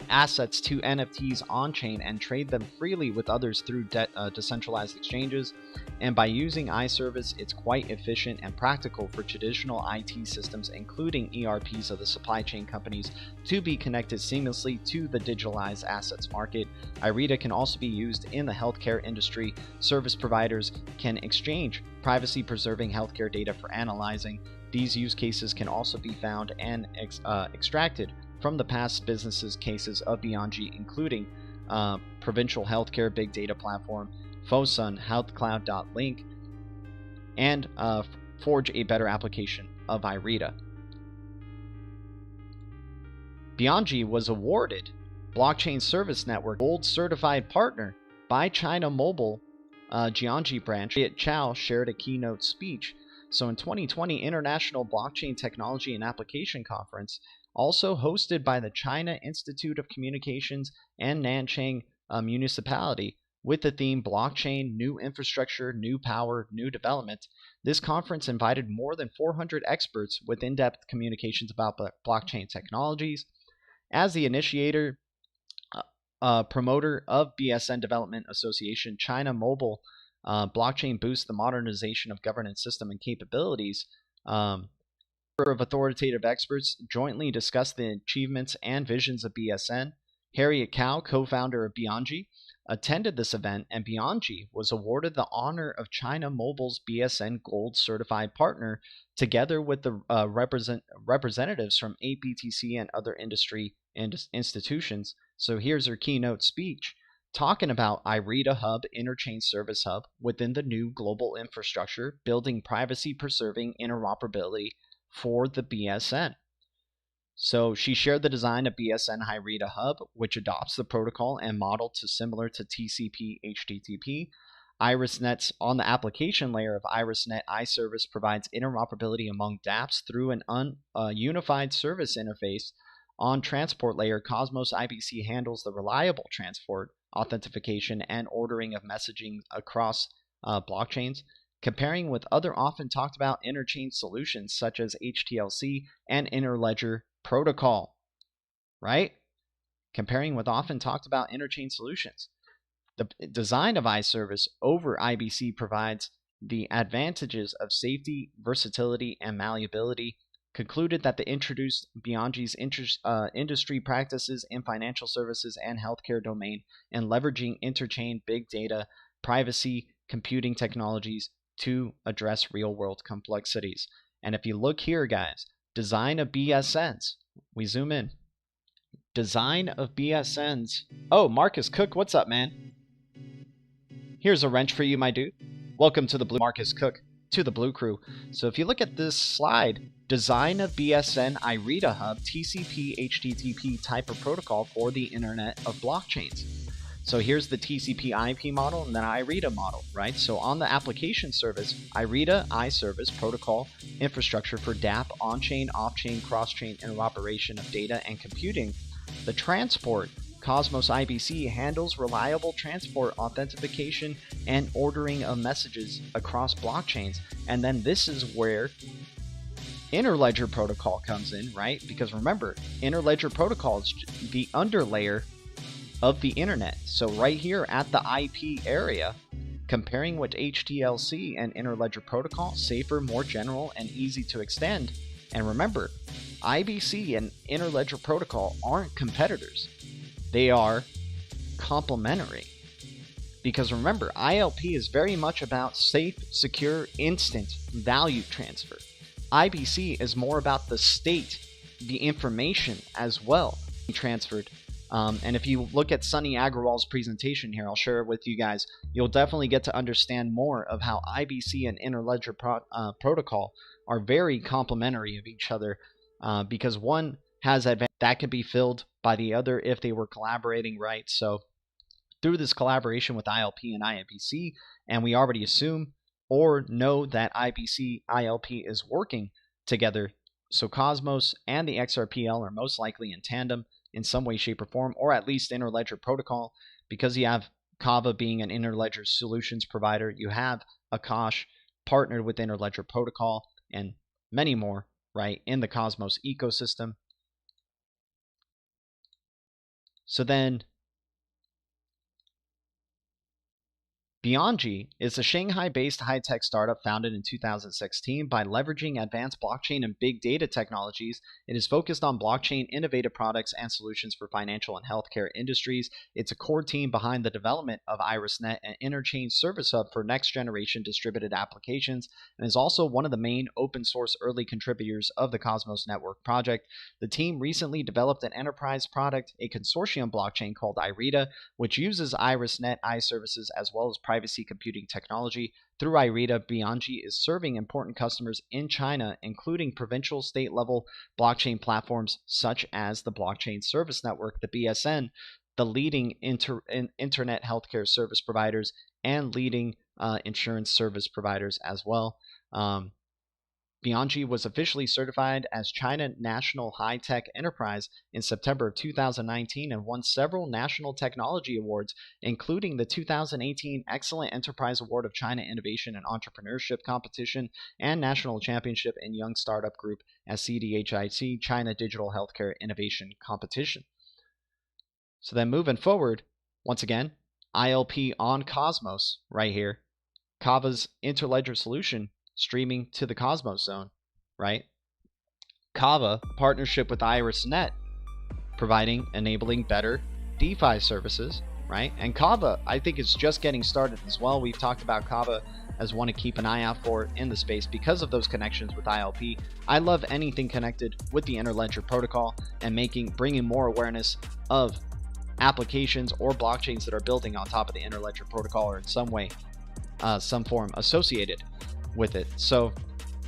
assets to NFTs on-chain and trade them freely with others through decentralized exchanges. And by using iService, it's quite efficient and practical for traditional IT systems, including ERPs of the supply chain companies, to be connected seamlessly to the digitalized assets market. IRITA can also be used in the healthcare industry. Service providers can exchange privacy-preserving healthcare data for analyzing. These use cases can also be found and extracted from the past businesses cases of BeyondG, including Provincial Healthcare Big Data Platform, Fosun, HealthCloud.link, and forge a better application of IRITA. BeyondG was awarded Blockchain Service Network Gold Certified Partner by China Mobile Jiangxi branch. Chao shared a keynote speech. So in 2020, International Blockchain Technology and Application Conference, also hosted by the China Institute of Communications and Nanchang Municipality, with the theme Blockchain, New Infrastructure, New Power, New Development. This conference invited more than 400 experts with in-depth communications about blockchain technologies. As the initiator, promoter of BSN Development Association, China Mobile Blockchain boosts the modernization of governance system and capabilities. Number of authoritative experts jointly discussed the achievements and visions of BSN. Harriet Cao, co-founder of BeyondG, attended this event, and BeyondG was awarded the honor of China Mobile's BSN Gold Certified Partner, together with the representatives from APTC and other industry institutions. So here's her keynote speech, talking about IRITA Hub, Interchain Service Hub, within the new global infrastructure, building privacy-preserving interoperability for the BSN. So she shared the design of BSN IRITA Hub, which adopts the protocol and model similar to TCP/HTTP. IRISnet's on the application layer of IRISnet iService provides interoperability among dApps through an unified service interface. On transport layer, Cosmos IBC handles the reliable transport, authentication, and ordering of messaging across blockchains, comparing with other often talked about interchain solutions such as HTLC and Interledger Protocol, right? Comparing with often talked about interchain solutions. The design of iService over IBC provides the advantages of safety, versatility, and malleability. Concluded that the introduced Bianchi's industry practices in financial services and healthcare domain and leveraging interchain, big data, privacy, computing technologies to address real-world complexities. And if you look here, guys, design of BSNs. We zoom in. Design of BSNs. Oh, Marcus Cook, what's up, man? Here's a wrench for you, my dude. Welcome to the Blue Marcus Cook, to the Blue Crew. So if you look at this slide, design of BSN IRITA hub, TCP HTTP type of protocol for the Internet of Blockchains. So here's the TCP IP model and then IRITA model, right? So on the application service, IRITA iService protocol infrastructure for dApp, on-chain, off-chain, cross-chain interoperation of data and computing. The transport, Cosmos IBC handles reliable transport, authentication, and ordering of messages across blockchains. And then this is where Interledger Protocol comes in, right? Because remember, Interledger Protocol is the underlayer of the internet. So right here at the IP area, comparing with HTLC and Interledger Protocol, safer, more general, and easy to extend. And remember, IBC and Interledger Protocol aren't competitors. They are complementary. Because remember, ILP is very much about safe, secure, instant value transfer. IBC is more about the state, the information as well transferred. And if you look at Sunny Agrawal's presentation here, I'll share it with you guys, you'll definitely get to understand more of how IBC and Interledger Protocol are very complementary of each other, because one has advantage that can be filled by the other if they were collaborating, right? So through this collaboration with ILP and IBC, and we already assume or know that IBC ILP is working together, so Cosmos and the XRPL are most likely in tandem in some way, shape, or form, or at least Interledger Protocol, because you have Kava being an Interledger solutions provider, you have Akash partnered with Interledger Protocol, and many more, right, in the Cosmos ecosystem. So then, Bianchi is a Shanghai-based high-tech startup founded in 2016. By leveraging advanced blockchain and big data technologies, it is focused on blockchain innovative products and solutions for financial and healthcare industries. It's a core team behind the development of IRISnet, an interchain service hub for next-generation distributed applications, and is also one of the main open-source early contributors of the Cosmos Network project. The team recently developed an enterprise product, a consortium blockchain called IRITA, which uses IRISnet iServices as well as privacy computing technology. Through IRITA, Bianchi is serving important customers in China, including provincial state-level blockchain platforms such as the Blockchain Service Network, the BSN, the leading internet healthcare service providers, and leading insurance service providers as well. Bianchi was officially certified as China National High-Tech Enterprise in September of 2019 and won several national technology awards, including the 2018 Excellent Enterprise Award of China Innovation and Entrepreneurship Competition and National Championship in Young Startup Group at CDHIC China Digital Healthcare Innovation Competition. So then moving forward, once again, ILP on Cosmos right here, Kava's Interledger solution streaming to the Cosmos zone, right? Kava, partnership with IRISnet, enabling better DeFi services, right? And Kava, I think, is just getting started as well. We've talked about Kava as one to keep an eye out for in the space because of those connections with ILP. I love anything connected with the Interledger protocol and bringing more awareness of applications or blockchains that are building on top of the Interledger protocol or in some way, some form associated with it. So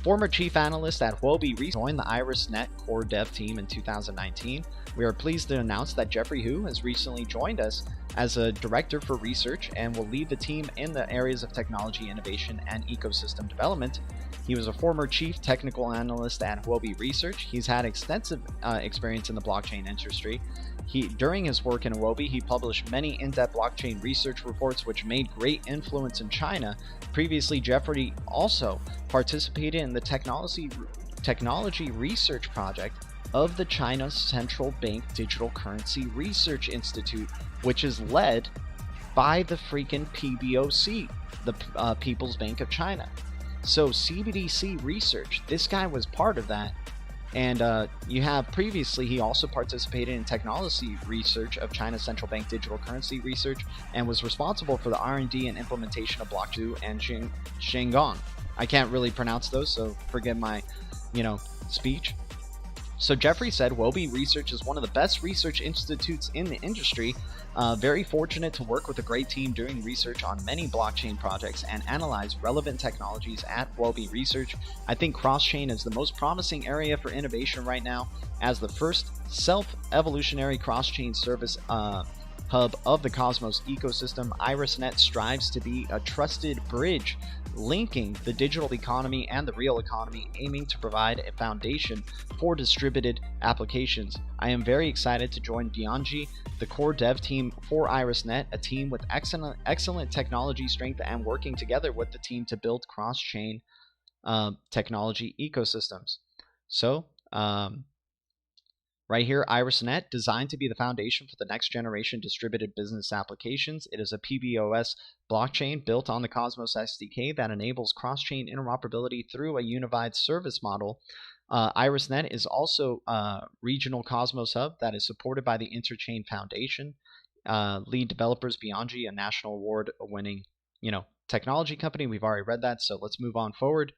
Former chief analyst at Huobi joined the IRISnet core dev team in 2019. We are pleased to announce that Jeffrey Hu has recently joined us as a director for research and will lead the team in the areas of technology innovation and ecosystem development. He was a former chief technical analyst at Huobi Research. He's had extensive experience in the blockchain industry. During his work in Huobi, he published many in-depth blockchain research reports which made great influence in China. Previously, Jeffrey also participated in the technology research project of the China Central Bank Digital Currency Research Institute, which is led by the freaking PBOC, the People's Bank of China. So CBDC research, this guy was part of that. And you have previously, he also participated in technology research of China's central bank digital currency research and was responsible for the R&D and implementation of blockchain and Shenggong. I can't really pronounce those, so forgive my, speech. So Jeffrey said, Huobi Research is one of the best research institutes in the industry. Very fortunate to work with a great team doing research on many blockchain projects and analyze relevant technologies at Huobi Research. I think cross-chain is the most promising area for innovation right now. As the first self-evolutionary cross-chain service hub of the Cosmos ecosystem, IRISnet strives to be a trusted bridge linking the digital economy and the real economy, aiming to provide a foundation for distributed applications. I am very excited to join Bianji, the core dev team for IRISnet, a team with excellent technology strength, and working together with the team to build cross-chain technology ecosystems. So, right here, IRISnet, designed to be the foundation for the next generation distributed business applications. It is a PBOS blockchain built on the Cosmos SDK that enables cross-chain interoperability through a unified service model. IRISnet is also a regional Cosmos hub that is supported by the Interchain Foundation. Lead developers Bianji, a national award-winning, technology company. We've already read that, so let's move on forward.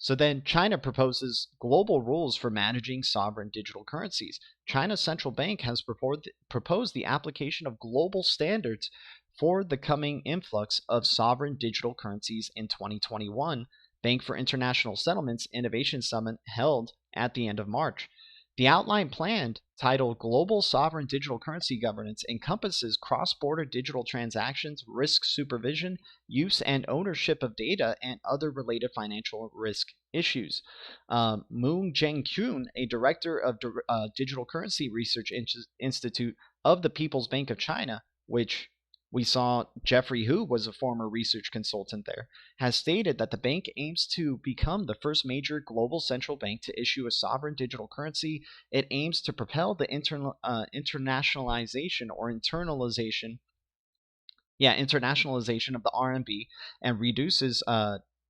So then China proposes global rules for managing sovereign digital currencies. China's central bank has proposed the application of global standards for the coming influx of sovereign digital currencies in 2021. Bank for International Settlements Innovation Summit held at the end of March. The outline plan, titled Global Sovereign Digital Currency Governance, encompasses cross-border digital transactions, risk supervision, use and ownership of data, and other related financial risk issues. Moon Zhengqun, a director of Digital Currency Research Institute of the People's Bank of China, which we saw Jeffrey Hu was a former research consultant there, has stated that the bank aims to become the first major global central bank to issue a sovereign digital currency. It aims to propel the internationalization of the RMB and reduces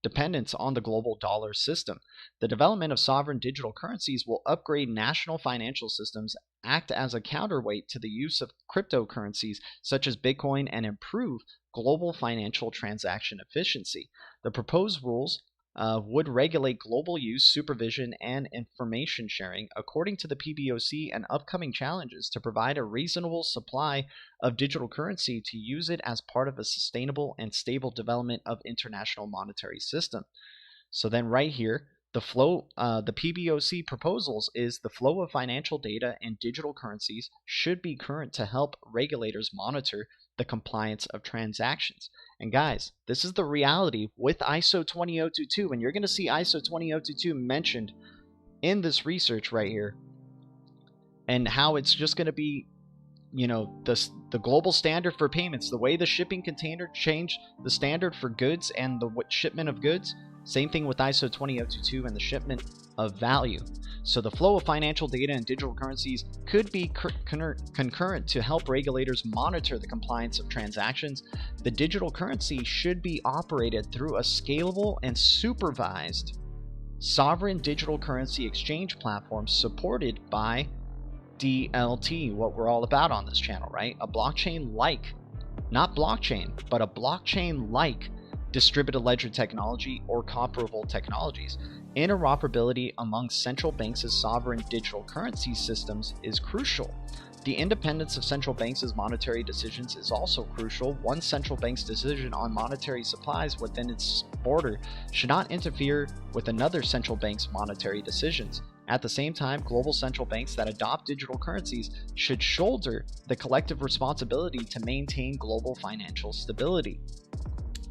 dependence on the global dollar system. The development of sovereign digital currencies will upgrade national financial systems, act as a counterweight to the use of cryptocurrencies such as Bitcoin, and improve global financial transaction efficiency. The proposed rules would regulate global use, supervision, and information sharing according to the PBOC and upcoming challenges to provide a reasonable supply of digital currency to use it as part of a sustainable and stable development of international monetary system. So then right here, the PBOC proposals is the flow of financial data and digital currencies should be current to help regulators monitor the compliance of transactions. And guys, this is the reality with ISO 20022, and you're going to see ISO 20022 mentioned in this research right here, and how it's just going to be, the global standard for payments, the way the shipping container changed the standard for goods and the shipment of goods. Same thing with ISO 20022 and the shipment of value. So the flow of financial data and digital currencies could be concurrent to help regulators monitor the compliance of transactions. The digital currency should be operated through a scalable and supervised sovereign digital currency exchange platform supported by DLT, what we're all about on this channel, right? A blockchain-like, not blockchain, but a blockchain-like distributed ledger technology or comparable technologies. Interoperability among central banks' sovereign digital currency systems is crucial. The independence of central banks' monetary decisions is also crucial. One central bank's decision on monetary supplies within its border should not interfere with another central bank's monetary decisions. At the same time, global central banks that adopt digital currencies should shoulder the collective responsibility to maintain global financial stability.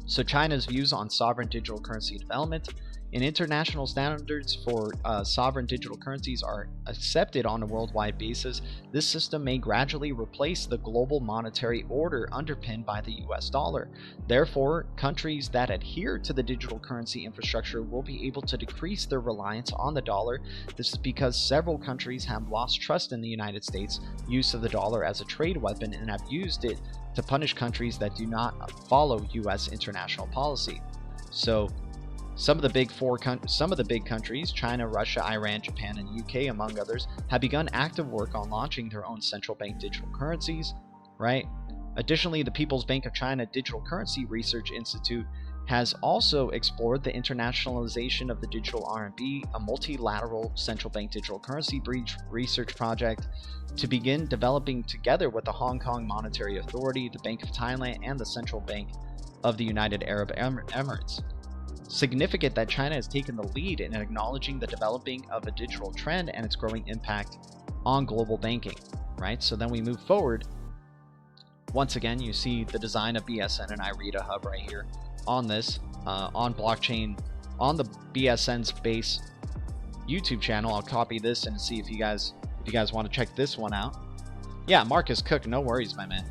So China's views on sovereign digital currency development. And international standards for sovereign digital currencies are accepted on a worldwide basis. This system may gradually replace the global monetary order underpinned by the US dollar. Therefore, countries that adhere to the digital currency infrastructure will be able to decrease their reliance on the dollar. This is because several countries have lost trust in the United States' use of the dollar as a trade weapon and have used it to punish countries that do not follow US international policy. So, some of the big countries, China, Russia, Iran, Japan, and UK, among others, have begun active work on launching their own central bank digital currencies, right? Additionally, the People's Bank of China Digital Currency Research Institute has also explored the internationalization of the digital RMB, a multilateral central bank digital currency research project, to begin developing together with the Hong Kong Monetary Authority, the Bank of Thailand, and the Central Bank of the United Arab Emirates. Significant that China has taken the lead in acknowledging the developing of a digital trend and its growing impact on global banking, right? So then we move forward. Once again, you see the design of BSN and IRITA hub right here on this, on blockchain, on the BSN's base YouTube channel. I'll copy this and see if you guys want to check this one out. Yeah, Marcus Cook, no worries, my man.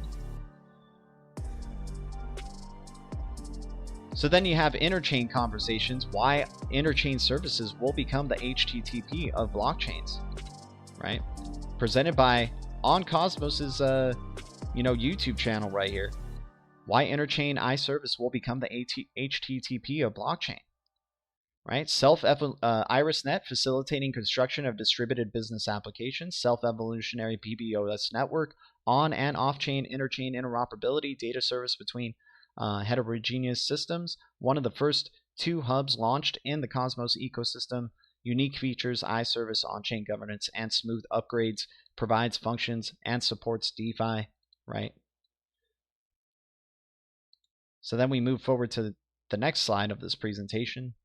So then you have interchain conversations, why interchain services will become the HTTP of blockchains, right? Presented by on Cosmos's YouTube channel right here. Why interchain iService will become the HTTP of blockchain, right? IRISnet facilitating construction of distributed business applications, self-evolutionary PBOS network, on and off-chain interchain interoperability, data service between heterogeneous systems, one of the first two hubs launched in the Cosmos ecosystem, unique features, iService on-chain governance, and smooth upgrades, provides functions and supports DeFi, right? So then we move forward to the next slide of this presentation.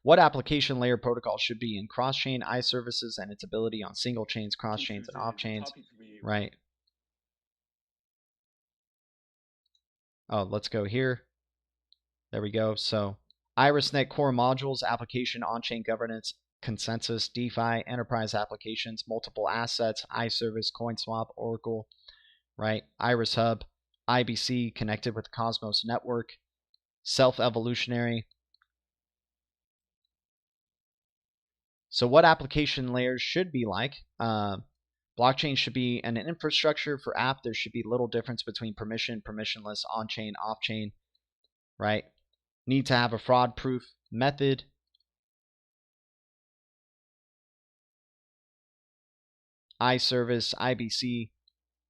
What application layer protocol should be in cross-chain iServices and its ability on single chains, cross-chains, and off-chains, right? Oh, let's go here. There we go. So IRISnet core modules, application on-chain governance, consensus, DeFi, enterprise applications, multiple assets, iService, CoinSwap, Oracle, right? Iris Hub, IBC connected with Cosmos network, self-evolutionary. So what application layers should be like? Blockchain should be an infrastructure for app. There should be little difference between permission, permissionless, on-chain, off-chain, right? Need to have a fraud-proof method. iService, IBC,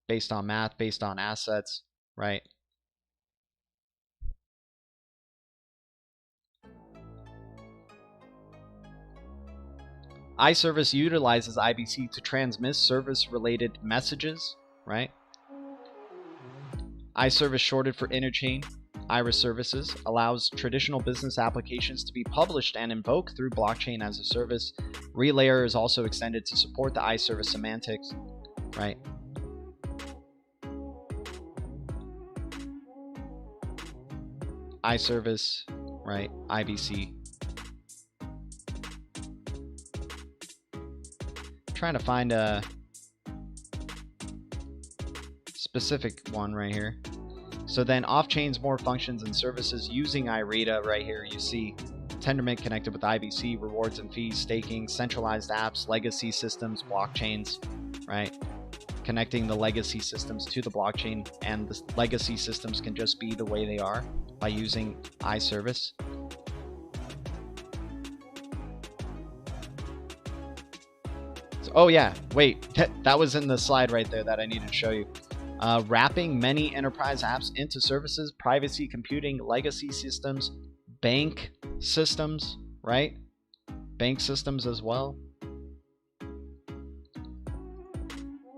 based on math, based on assets, right? iService utilizes IBC to transmit service-related messages, right? iService, shorted for interchain, Iris Services, allows traditional business applications to be published and invoked through blockchain as a service. Relayer is also extended to support the iService semantics, right? iService, right? IBC. Trying to find a specific one right here. So then off-chains, more functions and services using IRITA right here. You see Tendermint connected with IBC, rewards and fees, staking, centralized apps, legacy systems, blockchains, right? Connecting the legacy systems to the blockchain, and the legacy systems can just be the way they are by using iService. Oh yeah, wait, that was in the slide right there that I needed to show you. Wrapping many enterprise apps into services, privacy computing, legacy systems, bank systems, right? Bank systems as well.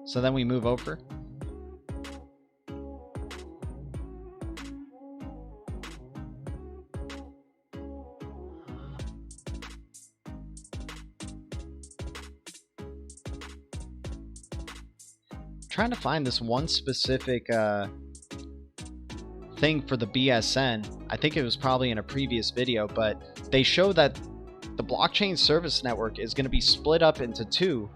So then we move over. Trying to find this one specific thing for the BSN. I think it was probably in a previous video, but they show that the blockchain service network is going to be split up into two,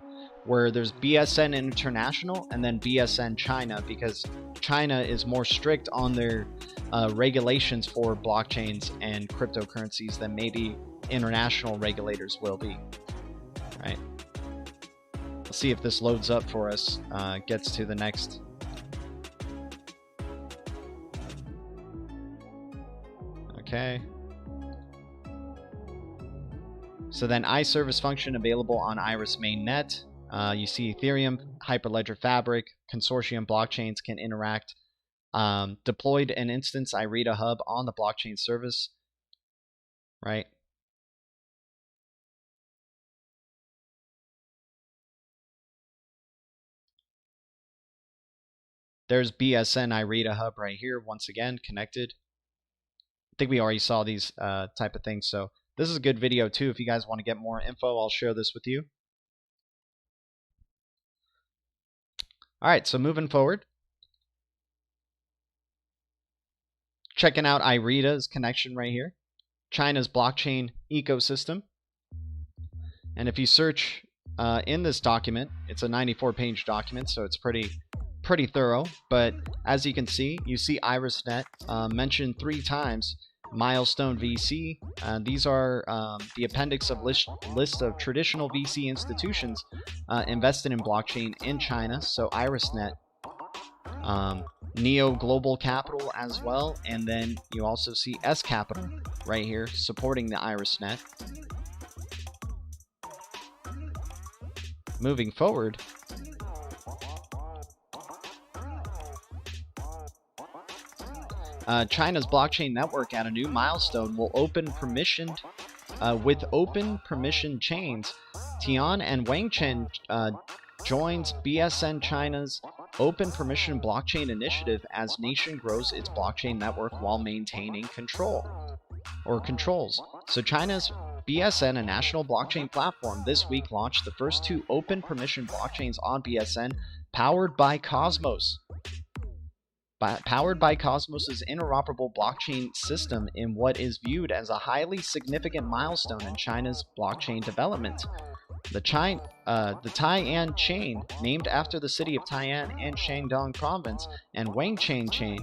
where there's BSN International and then BSN China, because China is more strict on their regulations for blockchains and cryptocurrencies than maybe international regulators will be. Right? Let's see if this loads up for us, gets to the next. Okay. So then iService function available on Iris mainnet. You see Ethereum, Hyperledger Fabric, consortium blockchains can interact. Deployed an instance IRITA hub on the blockchain service. Right. There's BSN IRITA hub right here, once again, connected. I think we already saw these type of things, so this is a good video too. If you guys want to get more info, I'll share this with you. Alright, so moving forward. Checking out IRITA's connection right here. China's blockchain ecosystem. And if you search in this document, it's a 94-page document, so it's pretty thorough. But as you can see, you see IRISnet mentioned 3 times. Milestone VC. These are the appendix of list of traditional VC institutions invested in blockchain in China. So IRISnet, Neo Global Capital as well, and then you also see S Capital right here supporting the IRISnet. Moving forward. China's blockchain network at a new milestone will open permissioned with open permission chains. Tian and Wangchen joins BSN China's open permission blockchain initiative as nation grows its blockchain network while maintaining controls. So China's BSN, a national blockchain platform, this week launched the first 2 open permission blockchains on BSN, powered by Cosmos. Powered by Cosmos' interoperable blockchain system in what is viewed as a highly significant milestone in China's blockchain development. The Tai'an chain, named after the city of Tai'an in Shandong province, and Wangchain chain,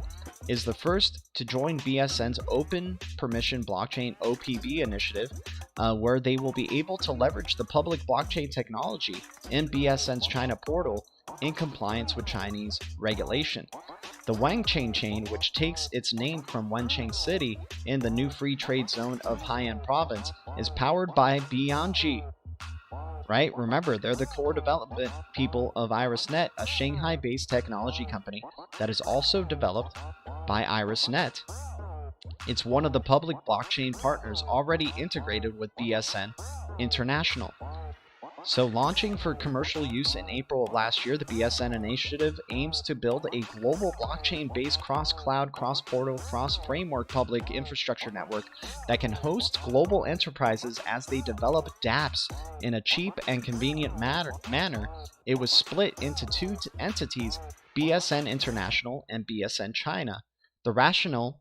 is the first to join BSN's Open Permission Blockchain OPB initiative, where they will be able to leverage the public blockchain technology in BSN's China portal in compliance with Chinese regulation. The Wangchain chain, which takes its name from Wencheng City in the new free trade zone of Haiyan province, is powered by Bianji. Right? Remember, they're the core development people of IRISnet, a Shanghai-based technology company that is also developed by IRISnet. It's one of the public blockchain partners already integrated with BSN International. So launching for commercial use in April of last year, the BSN initiative aims to build a global blockchain-based cross-cloud, cross-portal, cross-framework public infrastructure network that can host global enterprises as they develop dApps in a cheap and convenient manner. It was split into 2 entities, BSN International and BSN China. The rationale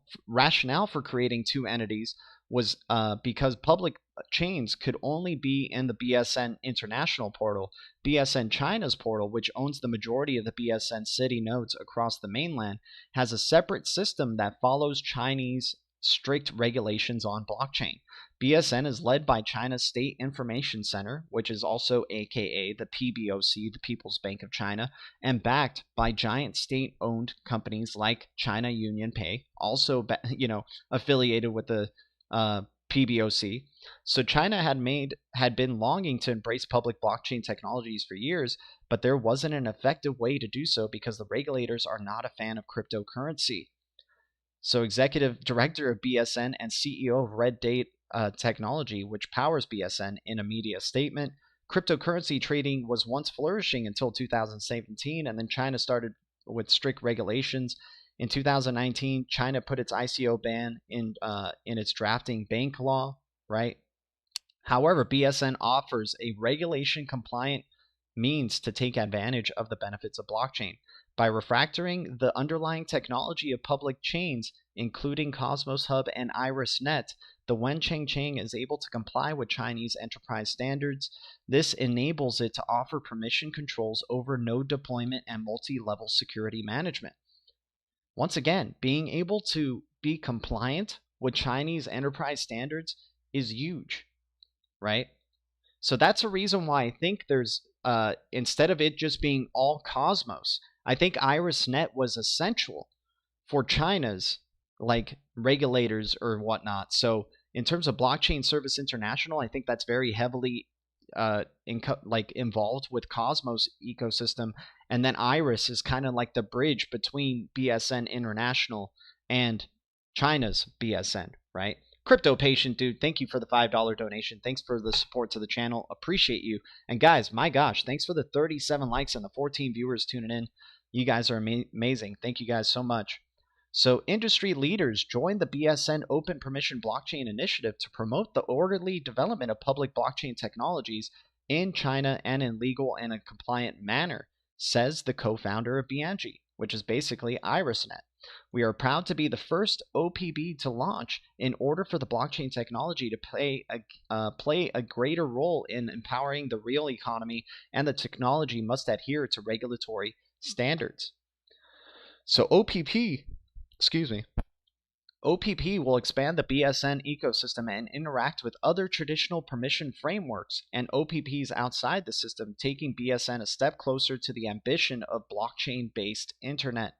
for creating 2 entities was because public chains could only be in the BSN International portal. BSN China's portal, which owns the majority of the BSN city nodes across the mainland, has a separate system that follows Chinese strict regulations on blockchain. BSN is led by China's State Information Center, which is also aka the PBOC, the People's Bank of China, and backed by giant state-owned companies like China UnionPay, also affiliated with the PBOC. So China had been longing to embrace public blockchain technologies for years, but there wasn't an effective way to do so because the regulators are not a fan of cryptocurrency. So executive director of BSN and CEO of Red Date Technology, which powers BSN, in a media statement, Cryptocurrency trading was once flourishing until 2017, and then China started with strict regulations. In 2019, China put its ICO ban in its drafting bank law, right? However, BSN offers a regulation-compliant means to take advantage of the benefits of blockchain. By refactoring the underlying technology of public chains, including Cosmos Hub and IRISnet, the Wencheng chain is able to comply with Chinese enterprise standards. This enables it to offer permission controls over node deployment and multi-level security management. Once again, being able to be compliant with Chinese enterprise standards is huge, right? So that's a reason why I think there's, instead of it just being all Cosmos, I think IRISnet was essential for China's like regulators or whatnot. So in terms of Blockchain Service International, I think that's very heavily involved with Cosmos ecosystem, and then Iris is kind of like the bridge between BSN International and China's BSN, right? Crypto Patient, dude, thank you for the $5 donation. Thanks for the support to the channel. Appreciate you. And guys, my gosh, thanks for the 37 likes and the 14 viewers tuning in. You guys are amazing. Thank you guys so much. So industry leaders joined the BSN Open Permission Blockchain Initiative to promote the orderly development of public blockchain technologies in China and in legal and a compliant manner, says the co-founder of BNG, which is basically IRISnet. We are proud to be the first OPB to launch in order for the blockchain technology to play a greater role in empowering the real economy, and the technology must adhere to regulatory standards. So OPP will expand the BSN ecosystem and interact with other traditional permission frameworks and OPPs outside the system, taking BSN a step closer to the ambition of blockchain-based internet.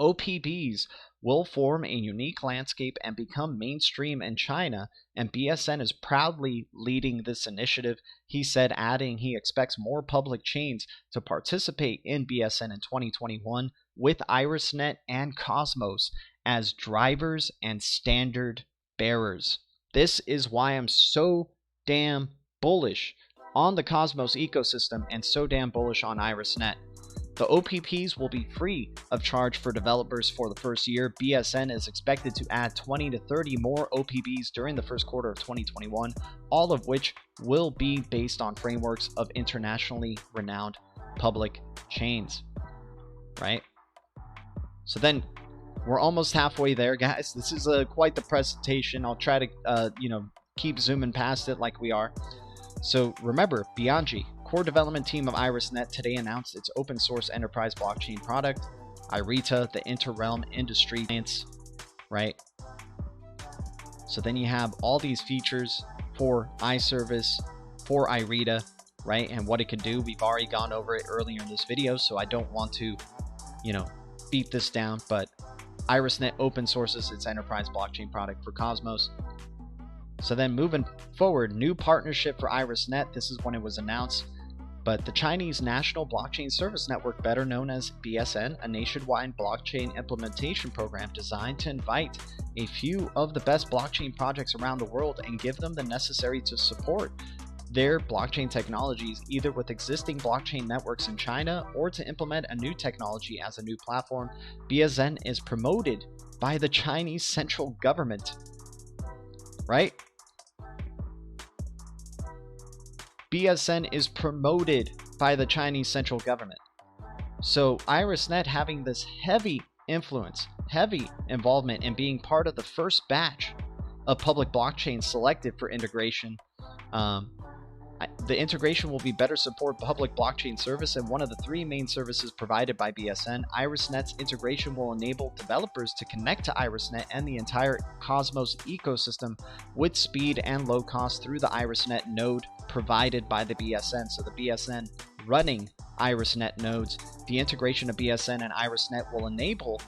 OPBs will form a unique landscape and become mainstream in China, and BSN is proudly leading this initiative, he said, adding he expects more public chains to participate in BSN in 2021 with IRISnet and Cosmos as drivers and standard bearers. This is why I'm so damn bullish on the Cosmos ecosystem and so damn bullish on IRISnet. The OPPs will be free of charge for developers for the first year. BSN is expected to add 20 to 30 more OPBs during the first quarter of 2021, all of which will be based on frameworks of internationally renowned public chains, right? So then we're almost halfway there, guys. This is quite the presentation. I'll try to, keep zooming past it like we are. So remember, BNG, core development team of IRISnet, today announced its open source enterprise blockchain product, IRITA, the Inter-Realm Industry Alliance, right? So then you have all these features for iService, for IRITA, right? And what it can do. We've already gone over it earlier in this video, so I don't want to, beat this down, but IRISnet open sources its enterprise blockchain product for Cosmos. So then moving forward, new partnership for IRISnet. This is when it was announced. But the Chinese National Blockchain Service Network, better known as BSN, a nationwide blockchain implementation program designed to invite a few of the best blockchain projects around the world and give them the necessary to support their blockchain technologies, either with existing blockchain networks in China or to implement a new technology as a new platform. BSN is promoted by the Chinese central government, right? BSN is promoted by the Chinese central government. So IRISnet having this heavy influence, heavy involvement in being part of the first batch of public blockchains selected for integration. The integration will be better support public blockchain service, and one of the three main services provided by BSN. IRISnet's integration will enable developers to connect to IRISnet and the entire Cosmos ecosystem with speed and low cost through the IRISnet node provided by the BSN. So the BSN running IRISnet nodes. The integration of BSN and IRISnet will enable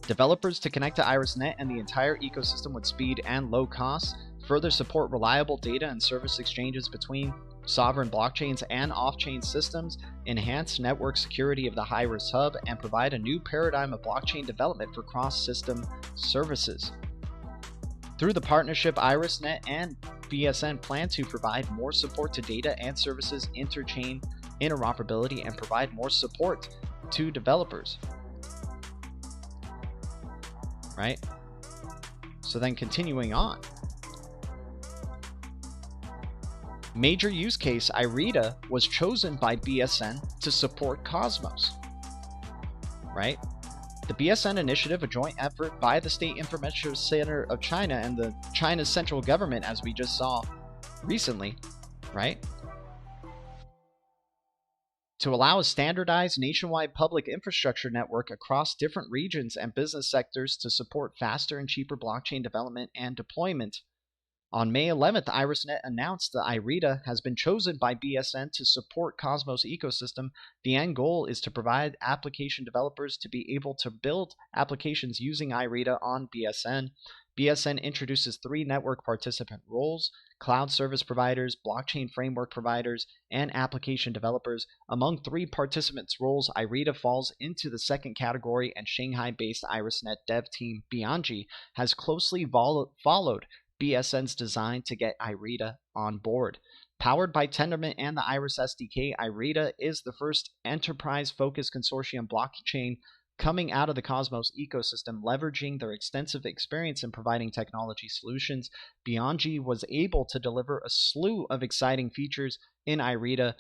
developers to connect to IRISnet and the entire ecosystem with speed and low cost, further support reliable data and service exchanges between sovereign blockchains and off-chain systems, enhance network security of the IRIS hub, and provide a new paradigm of blockchain development for cross-system services. Through the partnership, IRISnet and BSN plan to provide more support to data and services interchain interoperability and provide more support to developers. Right? So then continuing on. Major use case IRITA was chosen by BSN to support Cosmos. Right? The BSN initiative, a joint effort by the State Information Center of China and the China's central government, as we just saw recently, right? To allow a standardized nationwide public infrastructure network across different regions and business sectors to support faster and cheaper blockchain development and deployment. On May 11th, IRISnet announced that IRITA has been chosen by BSN to support Cosmos ecosystem. The end goal is to provide application developers to be able to build applications using IRITA on BSN. BSN introduces 3 network participant roles: cloud service providers, blockchain framework providers, and application developers. Among 3 participants' roles, IRITA falls into the second category, and Shanghai-based IRISnet dev team Bianji has closely followed BSN's design to get IRITA on board. Powered by Tendermint and the Iris SDK, IRITA is the first enterprise-focused consortium blockchain coming out of the Cosmos ecosystem, leveraging their extensive experience in providing technology solutions. Bianji was able to deliver a slew of exciting features in IRITA: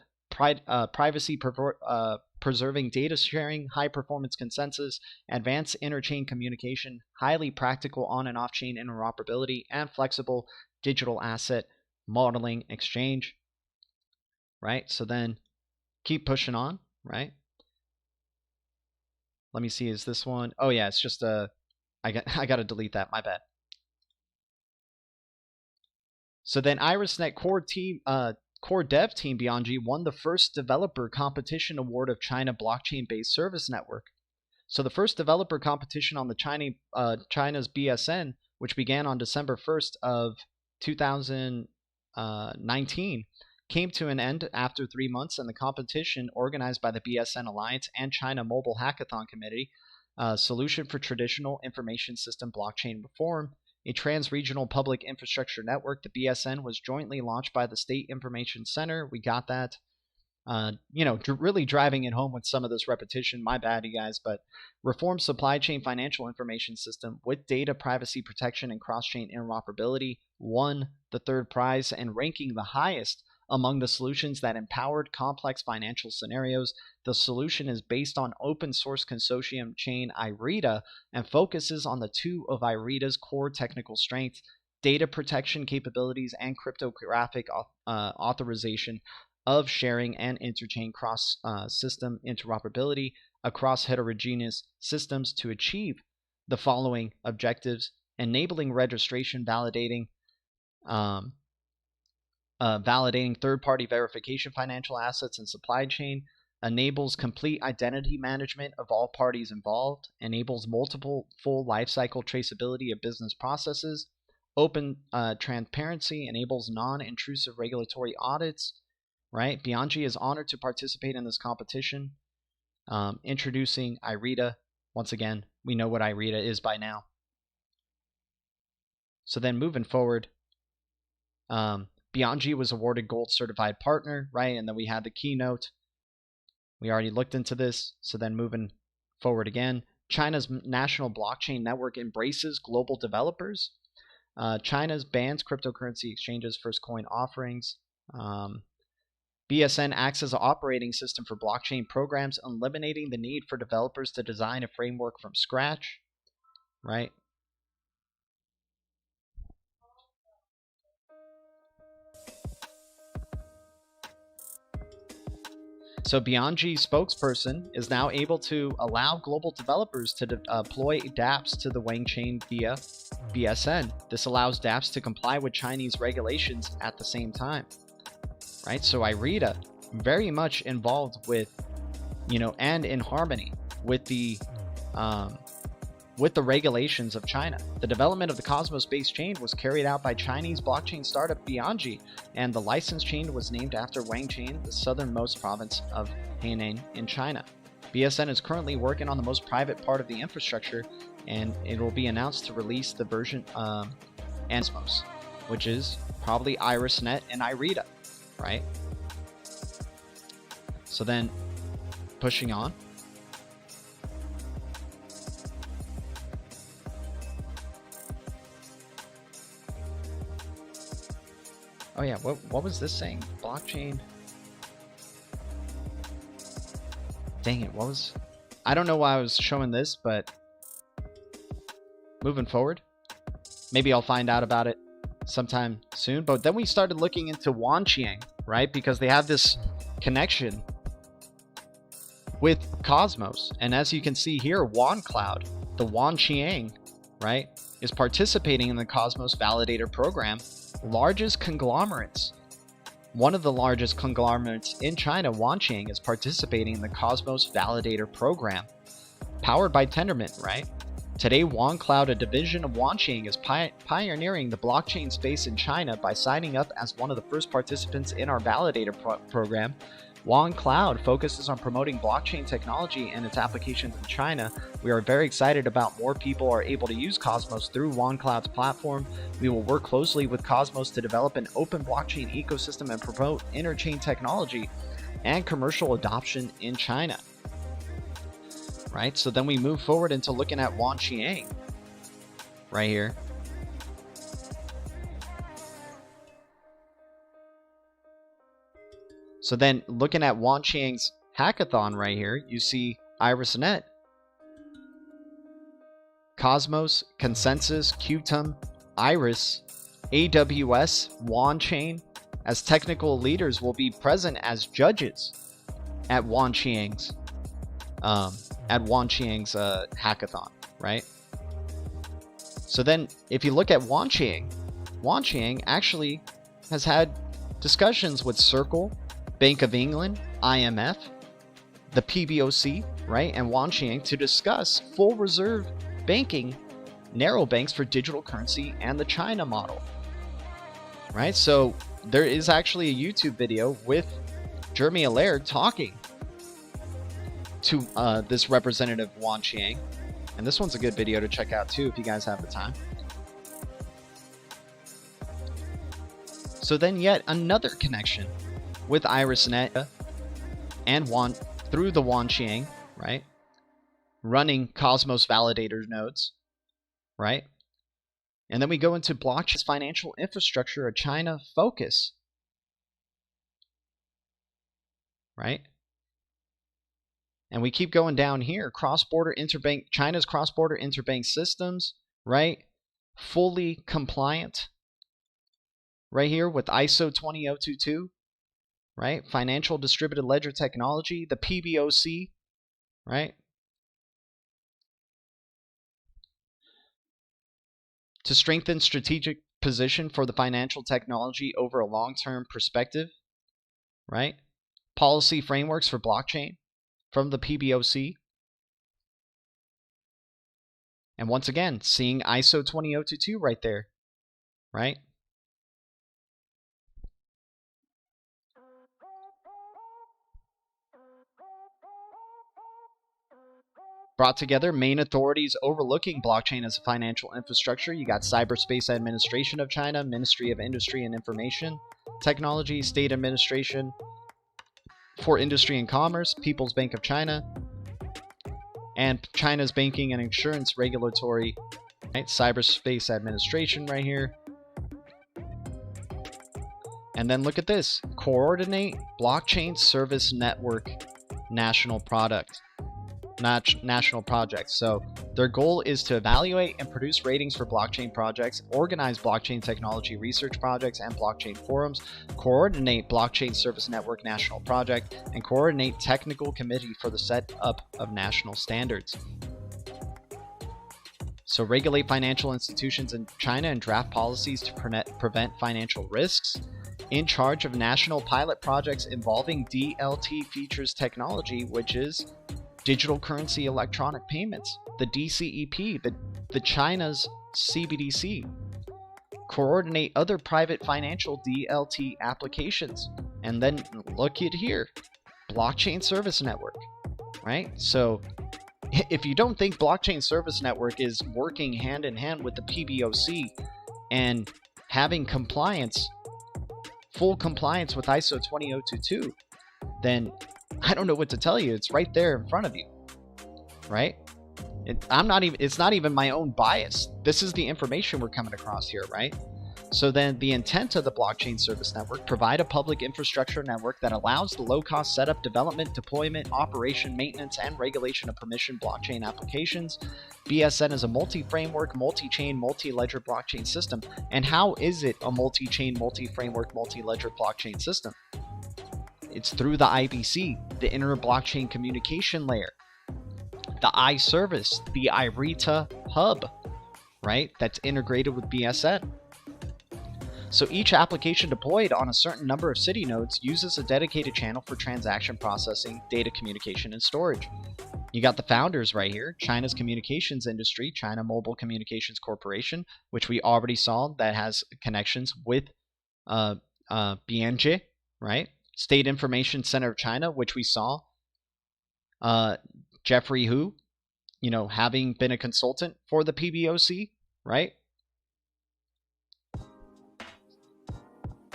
privacy preserving data sharing, high-performance consensus, advanced interchain communication, highly practical on- and off-chain interoperability, and flexible digital asset modeling exchange. Right? So then keep pushing on, right? Let me see, is this one? Oh yeah, it's just I got to delete that, my bad. So then IRISnet core dev team Bianji won the first developer competition award of China blockchain-based service network. So the first developer competition on the China's BSN, which began on December 1st of 2019, came to an end after 3 months, and the competition, organized by the BSN Alliance and China Mobile Hackathon Committee, Solution for Traditional Information System Blockchain Reform, a trans-regional public infrastructure network. The BSN was jointly launched by the State Information Center. We got that. Really driving it home with some of this repetition. My bad, you guys. But reform supply chain financial information system with data privacy protection and cross-chain interoperability won the 3rd prize and ranking the highest among the solutions that empowered complex financial scenarios. The solution is based on open source consortium chain IRITA and focuses on the 2 of IRITA's core technical strengths: data protection capabilities and cryptographic authorization of sharing and interchain cross-system interoperability across heterogeneous systems to achieve the following objectives: enabling registration, validating third-party verification financial assets and supply chain, enables complete identity management of all parties involved, enables multiple full lifecycle traceability of business processes, open transparency, enables non-intrusive regulatory audits. Right? Bianji is honored to participate in this competition. Introducing IRITA. Once again, we know what IRITA is by now. So then moving forward, Bianji was awarded Gold Certified Partner, right? And then we had the keynote. We already looked into this. So then moving forward again, China's national blockchain network embraces global developers. China's bans cryptocurrency exchanges, first coin offerings. BSN acts as an operating system for blockchain programs, eliminating the need for developers to design a framework from scratch, right? So Bianji's spokesperson is now able to allow global developers to deploy dApps to the Wang chain via BSN. This allows dApps to comply with Chinese regulations at the same time, right? So IRITA very much involved with, and in harmony with the regulations of China. The development of the Cosmos-based chain was carried out by Chinese blockchain startup Bianji, and the licensed chain was named after Wang Chain, the southernmost province of Hainan in China. BSN is currently working on the most private part of the infrastructure, and it will be announced to release the version Cosmos, which is probably IRISnet and IRITA, right? So then pushing on. Oh yeah, what was this saying? Blockchain. Dang it, what was... I don't know why I was showing this, but moving forward, maybe I'll find out about it sometime soon. But then we started looking into Wanqiang, right? Because they have this connection with Cosmos. And as you can see here, WanCloud, the Wanqiang, right, is participating in the Cosmos Validator program. Largest conglomerates. One of the largest conglomerates in China, Wanqiang, is participating in the Cosmos Validator program, powered by Tendermint, right? Today, WanCloud, a division of Wanqiang, is pioneering the blockchain space in China by signing up as one of the first participants in our Validator program. WanCloud focuses on promoting blockchain technology and its applications in China. We are very excited about more people are able to use Cosmos through WanCloud's platform. We will work closely with Cosmos to develop an open blockchain ecosystem and promote interchain technology and commercial adoption in China. Right, so then we move forward into looking at Wanqiang right here. So then looking at Wanqiang's hackathon right here, you see IRISnet, Cosmos, Consensus, Qtum, Iris, AWS, Wanchain as technical leaders will be present as judges at Wanqiang's hackathon, right? So then if you look at Wanqiang actually has had discussions with Circle, Bank of England, IMF, the PBOC, right, and Wanqiang to discuss full reserve banking, narrow banks for digital currency, and the China model, right? So there is actually a YouTube video with Jeremy Allaire talking to this representative Wanqiang, and this one's a good video to check out too if you guys have the time. So then yet another connection with IRISnet and through the Wanqiang, right? Running Cosmos validator nodes, right? And then we go into blockchain's financial infrastructure, a China focus, right? And we keep going down here, cross-border interbank, China's cross-border interbank systems, right? Fully compliant, right here with ISO 20022. Right? Financial distributed ledger technology, the PBOC, right? To strengthen strategic position for the financial technology over a long-term perspective, right? Policy frameworks for blockchain from the PBOC. And once again, seeing ISO 20022 right there, right? Brought together main authorities overlooking blockchain as a financial infrastructure. You got Cyberspace Administration of China, Ministry of Industry and Information Technology, State Administration for Industry and Commerce, People's Bank of China, and China's Banking and Insurance Regulatory, right? Cyberspace Administration right here. And then look at this, Coordinate Blockchain Service Network National Project. So their goal is to evaluate and produce ratings for blockchain projects, organize blockchain technology research projects and blockchain forums, coordinate blockchain service network national project, and coordinate technical committee for the setup of national standards. So regulate financial institutions in China and draft policies to prevent financial risks. In charge of national pilot projects involving DLT features technology, which is digital currency electronic payments, the DCEP, the China's CBDC. Coordinate other private financial DLT applications. And then look at here, blockchain service network, right? So if you don't think blockchain service network is working hand in hand with the PBOC and having compliance, full compliance with ISO 20022, then I don't know what to tell you. It's right there in front of you, right? It's not even my own bias. This is the information we're coming across here, right? So then the intent of the blockchain service network: provide a public infrastructure network that allows the low-cost setup, development, deployment, operation, maintenance, and regulation of permissioned blockchain applications. BSN is a multi-framework, multi-chain, multi-ledger blockchain system. And how is it a multi-chain, multi-framework, multi-ledger blockchain system? It's through the IBC, the inter-blockchain communication layer, the iService, the IRITA hub, right? That's integrated with BSN. So each application deployed on a certain number of city nodes uses a dedicated channel for transaction processing, data communication, and storage. You got the founders right here: China's communications industry, China Mobile Communications Corporation, which we already saw that has connections with BNJ, right? State Information Center of China, which we saw Jeffrey Hu, having been a consultant for the PBOC, right?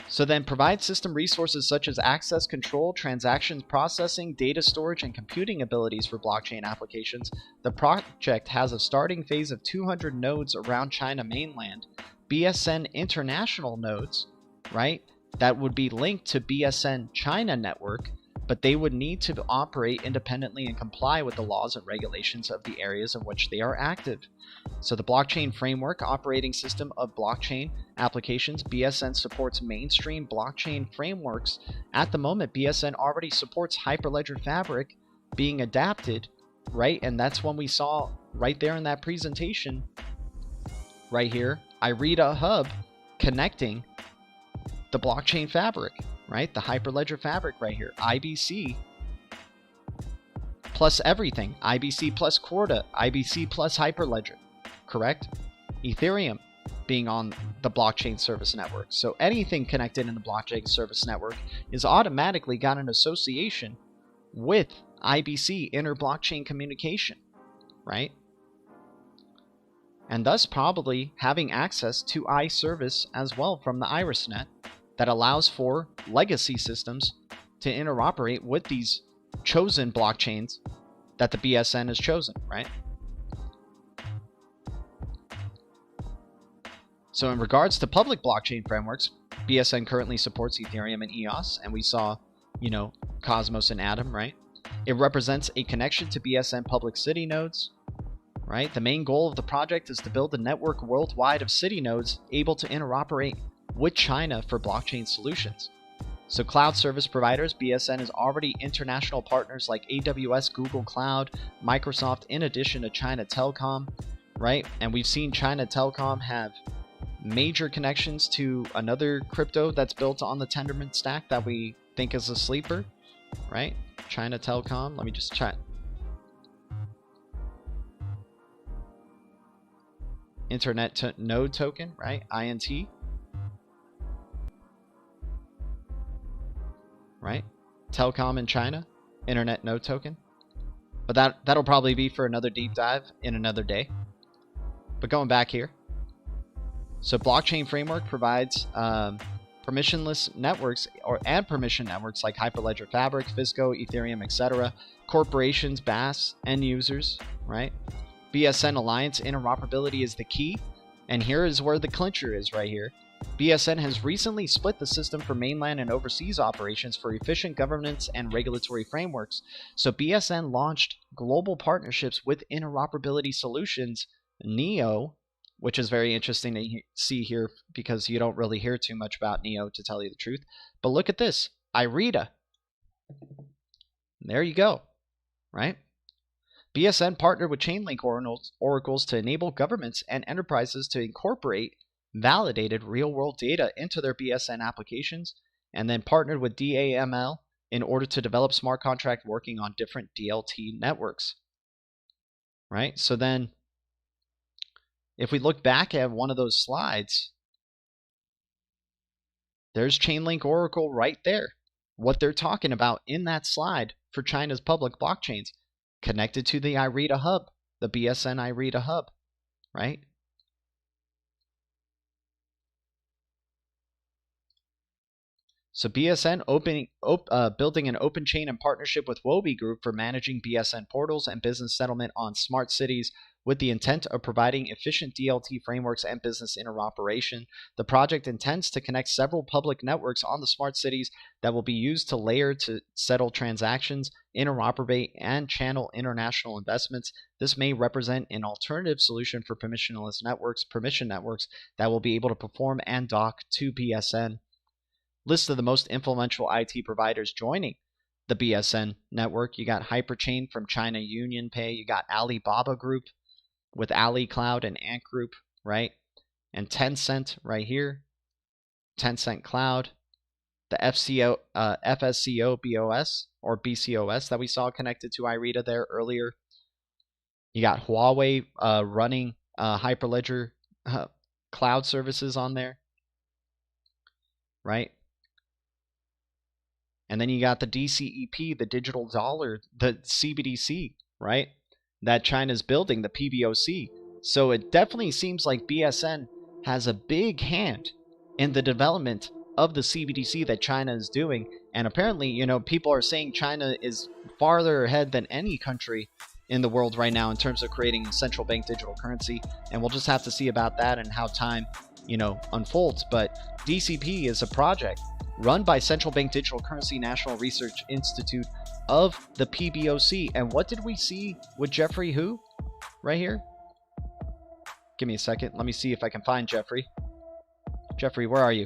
So then provide system resources such as access control, transactions processing, data storage, and computing abilities for blockchain applications. The project has a starting phase of 200 nodes around China mainland, BSN international nodes, right? That would be linked to BSN China network, but they would need to operate independently and comply with the laws and regulations of the areas in which they are active. So the blockchain framework operating system of blockchain applications: BSN supports mainstream blockchain frameworks. At the moment, BSN already supports Hyperledger Fabric being adapted, right? And that's when we saw right there in that presentation, right here, IRITA hub connecting the blockchain fabric, right? The Hyperledger Fabric right here. IBC plus everything. IBC plus Corda. IBC plus Hyperledger, correct? Ethereum being on the blockchain service network. So anything connected in the blockchain service network is automatically got an association with IBC, inter-blockchain communication, right? And thus probably having access to iService as well from the IRISnet, that allows for legacy systems to interoperate with these chosen blockchains that the BSN has chosen, right? So in regards to public blockchain frameworks, BSN currently supports Ethereum and EOS, and we saw, Cosmos and Atom, right? It represents a connection to BSN public city nodes, right? The main goal of the project is to build a network worldwide of city nodes able to interoperate with China for blockchain solutions. So cloud service providers: BSN is already international partners like AWS, Google Cloud, Microsoft, in addition to China Telecom, right? And we've seen China Telecom have major connections to another crypto that's built on the Tendermint stack that we think is a sleeper, right? China Telecom, let me just check. Internet Node Token, right? INT. Right? Telecom in China, Internet Node Token. But that'll probably be for another deep dive in another day. But going back here. So blockchain framework provides permissionless networks and permission networks like Hyperledger Fabric, Fisco, Ethereum, etc. Corporations, BaaS, end users, right? BSN Alliance interoperability is the key. And here is where the clincher is right here. BSN has recently split the system for mainland and overseas operations for efficient governance and regulatory frameworks. So BSN launched global partnerships with interoperability solutions, NEO, which is very interesting to see here because you don't really hear too much about NEO, to tell you the truth. But look at this, IRITA. There you go, right? BSN partnered with Chainlink oracles to enable governments and enterprises to incorporate validated real-world data into their BSN applications, and then partnered with DAML in order to develop smart contract working on different DLT networks. Right? So then, if we look back at one of those slides, there's Chainlink Oracle right there. What they're talking about in that slide for China's public blockchains, connected to the IRITA hub, the BSN IRITA hub, right? So BSN building an open chain in partnership with Wobi Group for managing BSN portals and business settlement on smart cities with the intent of providing efficient DLT frameworks and business interoperation. The project intends to connect several public networks on the smart cities that will be used to layer to settle transactions, interoperate, and channel international investments. This may represent an alternative solution for permissionless networks, permission networks that will be able to perform and dock to BSN. List of the most influential IT providers joining the BSN network. You got Hyperchain from China UnionPay. You got Alibaba Group with Ali Cloud and Ant Group, right? And Tencent right here. Tencent Cloud. The FSCO BOS or BCOS that we saw connected to IRITA there earlier. You got Huawei running Hyperledger cloud services on there, right? And then you got the DCEP, the digital dollar, the CBDC, right? That China's building, the PBOC. So it definitely seems like BSN has a big hand in the development of the CBDC that China is doing. And apparently, you know, people are saying China is farther ahead than any country in the world right now in terms of creating a central bank digital currency. And we'll just have to see about that and how time, you know, unfolds. But DCP is a project run by Central Bank Digital Currency National Research Institute of the PBOC. And what did we see with Jeffrey Hu right here? Give me a second. Let me see if I can find Jeffrey. Jeffrey, where are you?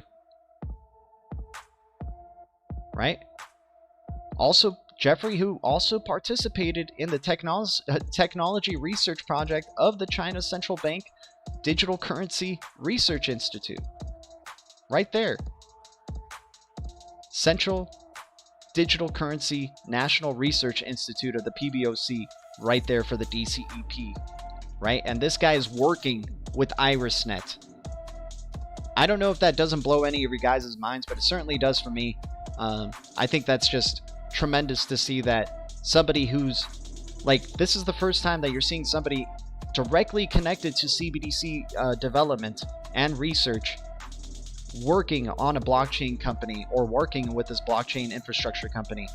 Right? Also, Jeffrey Hu also participated in the technology research project of the China Central Bank Digital Currency Research Institute. Right there. Central Digital Currency National Research Institute of the PBOC, right there for the DCEP, right? And this guy is working with IRISnet. I don't know if that doesn't blow any of you guys' minds, but it certainly does for me. I think that's just tremendous to see that somebody who's like, this is the first time that you're seeing somebody directly connected to CBDC development and research working on a blockchain company or working with this blockchain infrastructure company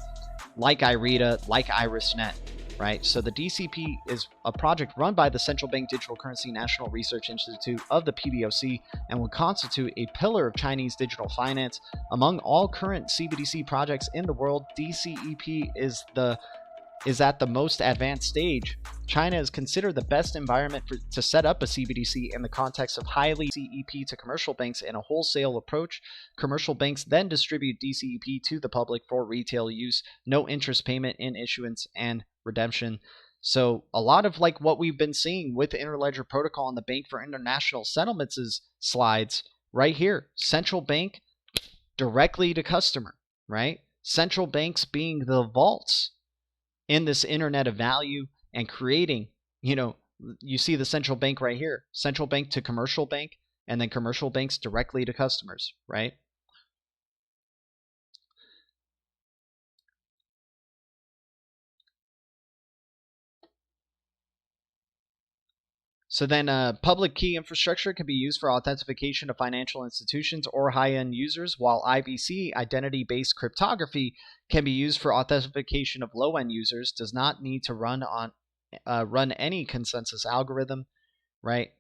like IRITA, like IRISnet, right? So the DCP is a project run by the Central Bank Digital Currency National Research Institute of the PBOC and will constitute a pillar of Chinese digital finance. Among all current CBDC projects in the world, DCEP is at the most advanced stage. China is considered the best environment to set up a CBDC in the context of highly DCEP to commercial banks in a wholesale approach. Commercial banks then distribute DCEP to the public for retail use. No interest payment in issuance and redemption. So a lot of like what we've been seeing with the Interledger Protocol and the Bank for International Settlements is slides right here. Central bank directly to customer, right? Central banks being the vaults in this internet of value and creating, you know, you see the central bank right here, central bank to commercial bank, and then commercial banks directly to customers, right? So then public key infrastructure can be used for authentication of financial institutions or high-end users, while IBC, identity-based cryptography, can be used for authentication of low-end users, does not need to run any consensus algorithm, right?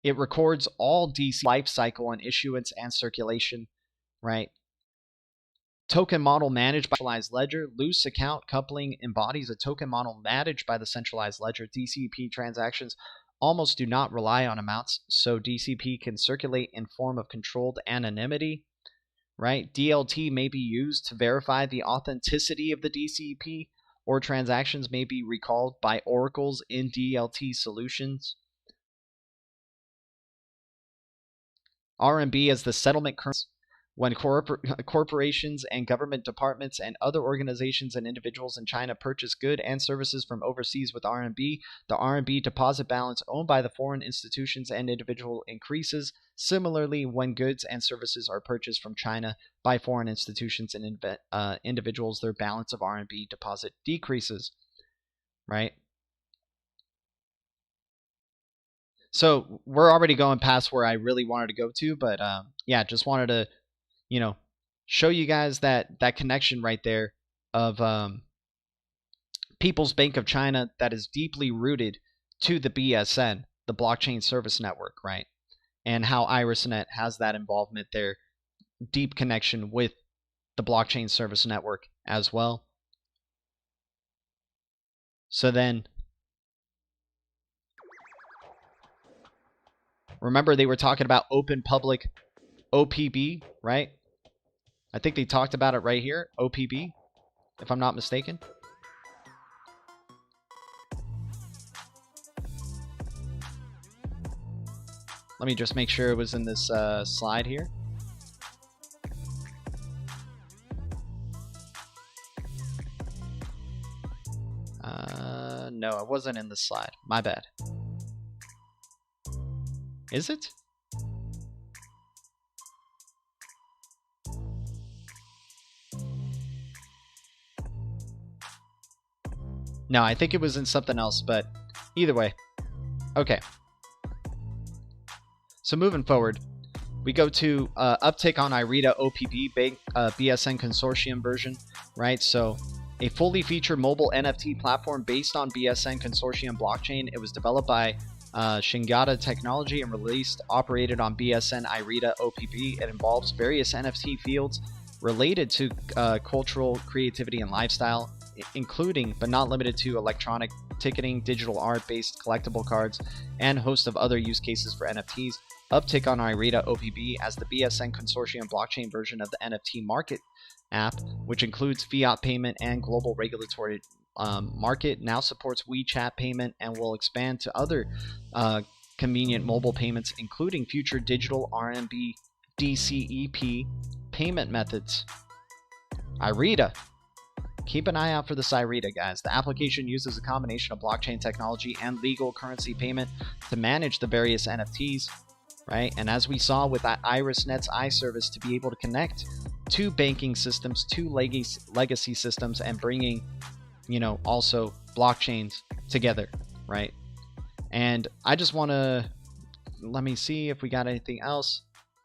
It records all DC life cycle and issuance and circulation, right? Token model managed by the centralized ledger. Loose account coupling embodies a token model managed by the centralized ledger. DCP transactions almost do not rely on amounts, so DCP can circulate in form of controlled anonymity, right? DLT may be used to verify the authenticity of the DCP, or transactions may be recalled by oracles in DLT solutions. RMB as the settlement currency. When corporations and government departments and other organizations and individuals in China purchase goods and services from overseas with RMB, the RMB deposit balance owned by the foreign institutions and individual increases. Similarly, when goods and services are purchased from China by foreign institutions and individuals, their balance of RMB deposit decreases, right? So we're already going past where I really wanted to go to, but yeah, just wanted to you know, show you guys that connection right there of People's Bank of China that is deeply rooted to the BSN, the Blockchain Service Network, right? And how IRISnet has that involvement there, deep connection with the Blockchain Service Network as well. So then, remember they were talking about open public OPB, right? I think they talked about it right here, OPB, if I'm not mistaken. Let me just make sure it was in this slide here. No, it wasn't in the slide. My bad. Is it? No, I think it was in something else, but either way. Okay. So moving forward, we go to uptick on IRITA OPB BSN consortium version, right? So a fully featured mobile NFT platform based on BSN consortium blockchain. It was developed by Shingata Technology and released, operated on BSN IRITA OPB. It involves various NFT fields related to cultural creativity and lifestyle, including but not limited to electronic ticketing, digital art-based collectible cards, and a host of other use cases for NFTs. Uptick on IRITA OPB as the BSN consortium blockchain version of the NFT market app, which includes fiat payment and global regulatory market, now supports WeChat payment and will expand to other convenient mobile payments, including future digital RMB DCEP payment methods. IRITA. Keep an eye out for this IRITA, guys. The application uses a combination of blockchain technology and legal currency payment to manage the various NFTs, right? And as we saw with that IRISnet's iService, to be able to connect to banking systems, to legacy systems, and bringing, you know, also blockchains together, right? And I just want to, let me see if we got anything else.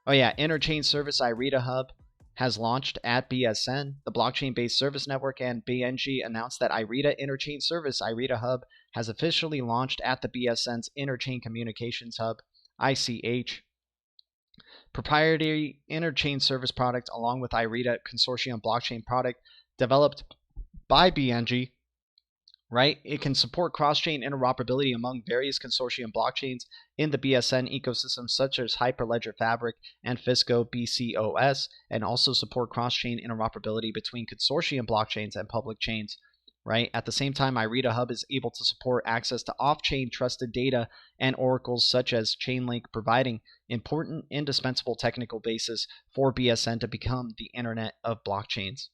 Oh yeah, Interchain Service IRITA Hub has launched at BSN. The blockchain-based service network and BNG announced that IRITA Interchain Service IRITA Hub has officially launched at the BSN's Interchain Communications Hub, ICH. Proprietary Interchain Service product along with IRITA Consortium blockchain product developed by BNG, right? It can support cross-chain interoperability among various consortium blockchains in the BSN ecosystem, such as Hyperledger Fabric and Fisco BCOS, and also support cross-chain interoperability between consortium blockchains and public chains, right? At the same time, IRITA Hub is able to support access to off-chain trusted data and oracles such as Chainlink, providing important, indispensable technical basis for BSN to become the internet of blockchains,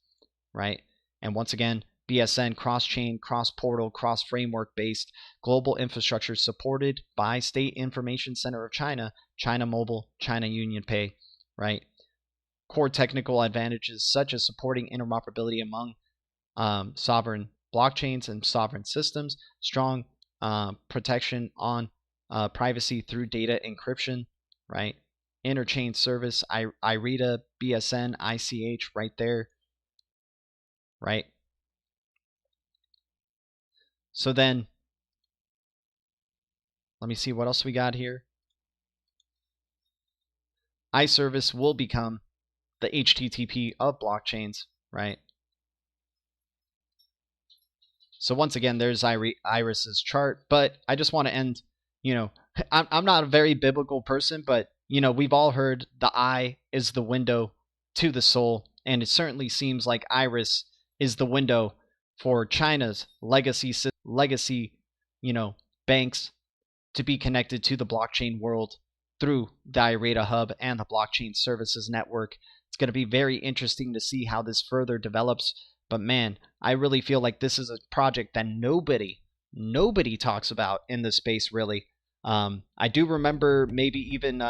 right? And once again, BSN cross-chain, cross-portal, cross-framework based global infrastructure supported by State Information Center of China, China Mobile, China UnionPay, right? Core technical advantages such as supporting interoperability among sovereign blockchains and sovereign systems, strong protection on privacy through data encryption, right? Interchain service, IRITA, BSN, ICH right there, right? So then, let me see what else we got here. iService will become the HTTP of blockchains, right? So once again, there's Iris's chart, but I just want to end, you know, I'm not a very biblical person, but, you know, we've all heard the eye is the window to the soul, and it certainly seems like Iris is the window for China's legacy, you know, banks to be connected to the blockchain world through the IRITA Hub and the Blockchain Services Network. It's going to be very interesting to see how this further develops. But man, I really feel like this is a project that nobody talks about in the space, really. I do remember maybe even,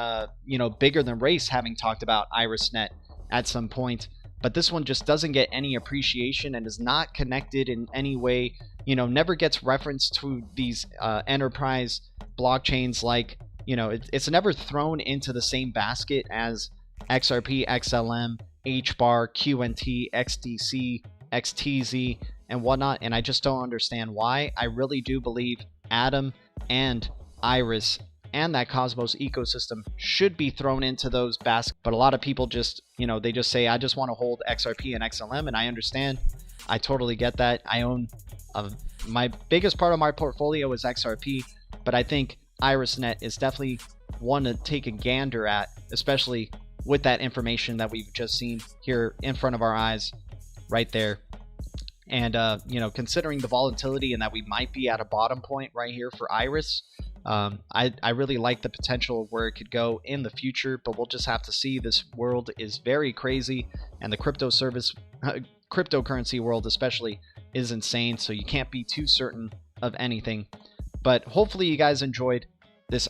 you know, Bigger Than Race having talked about IRISnet at some point. But this one just doesn't get any appreciation and is not connected in any way, you know, never gets reference to these enterprise blockchains, like, you know, it's never thrown into the same basket as XRP, XLM, HBAR, QNT, XDC, XTZ, and whatnot, and I just don't understand why. I really do believe Atom and Iris and that Cosmos ecosystem should be thrown into those baskets, but a lot of people just, they just say, I just want to hold XRP and XLM, and I understand. I totally get that. I own, my biggest part of my portfolio is XRP, but I think IRISnet is definitely one to take a gander at, especially with that information that we've just seen here in front of our eyes right there. And, considering the volatility and that we might be at a bottom point right here for Iris, I really like the potential of where it could go in the future, but we'll just have to see. This world is very crazy, and the cryptocurrency world especially is insane, so you can't be too certain of anything. But hopefully you guys enjoyed this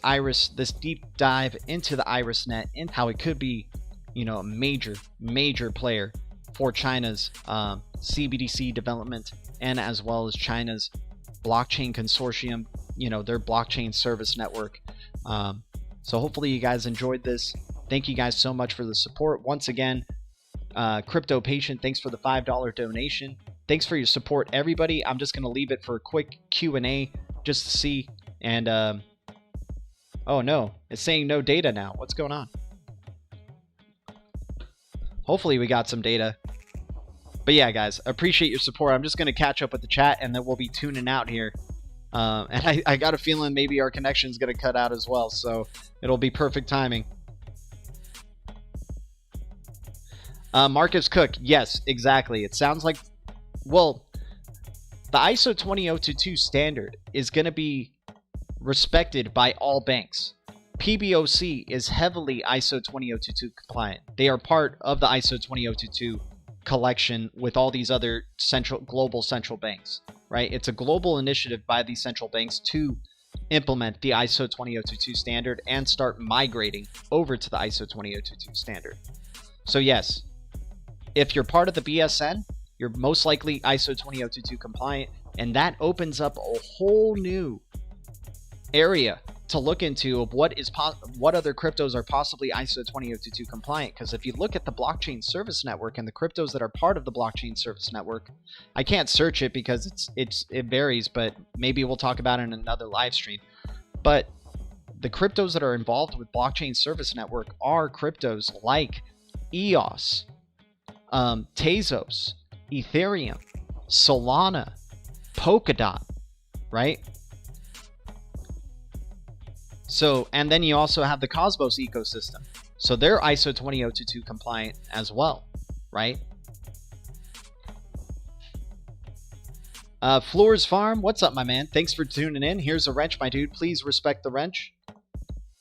deep dive into the IRISnet and how it could be, a major player for China's CBDC development, and as well as China's blockchain consortium, their blockchain service network. So hopefully you guys enjoyed this. Thank you guys so much for the support. Once again, Crypto Patient, thanks for the $5 donation. Thanks for your support, everybody. I'm just going to leave it for a quick Q&A just to see. And, oh no, it's saying no data now. What's going on? Hopefully we got some data. But yeah, guys, appreciate your support. I'm just going to catch up with the chat, and then we'll be tuning out here. And I got a feeling maybe our connection's going to cut out as well, so it'll be perfect timing. Marcus Cook, yes, exactly. It sounds like, well, the ISO 20022 standard is going to be respected by all banks. PBOC is heavily ISO 20022 compliant. They are part of the ISO 20022 collection with all these other global central banks, right? It's a global initiative by these central banks to implement the ISO 20022 standard and start migrating over to the ISO 20022 standard. So yes, if you're part of the BSN, you're most likely ISO 20022 compliant, and that opens up a whole new area to look into of what other cryptos are possibly ISO 20022 compliant. Because if you look at the blockchain service network and the cryptos that are part of the blockchain service network, I can't search it because it varies, but maybe we'll talk about it in another live stream. But the cryptos that are involved with blockchain service network are cryptos like EOS, Tezos, Ethereum, Solana, Polkadot, right? So, and then you also have the Cosmos ecosystem. So they're ISO 20022 compliant as well, right? Floors Farm, what's up, my man? Thanks for tuning in. Here's a wrench, my dude. Please respect the wrench.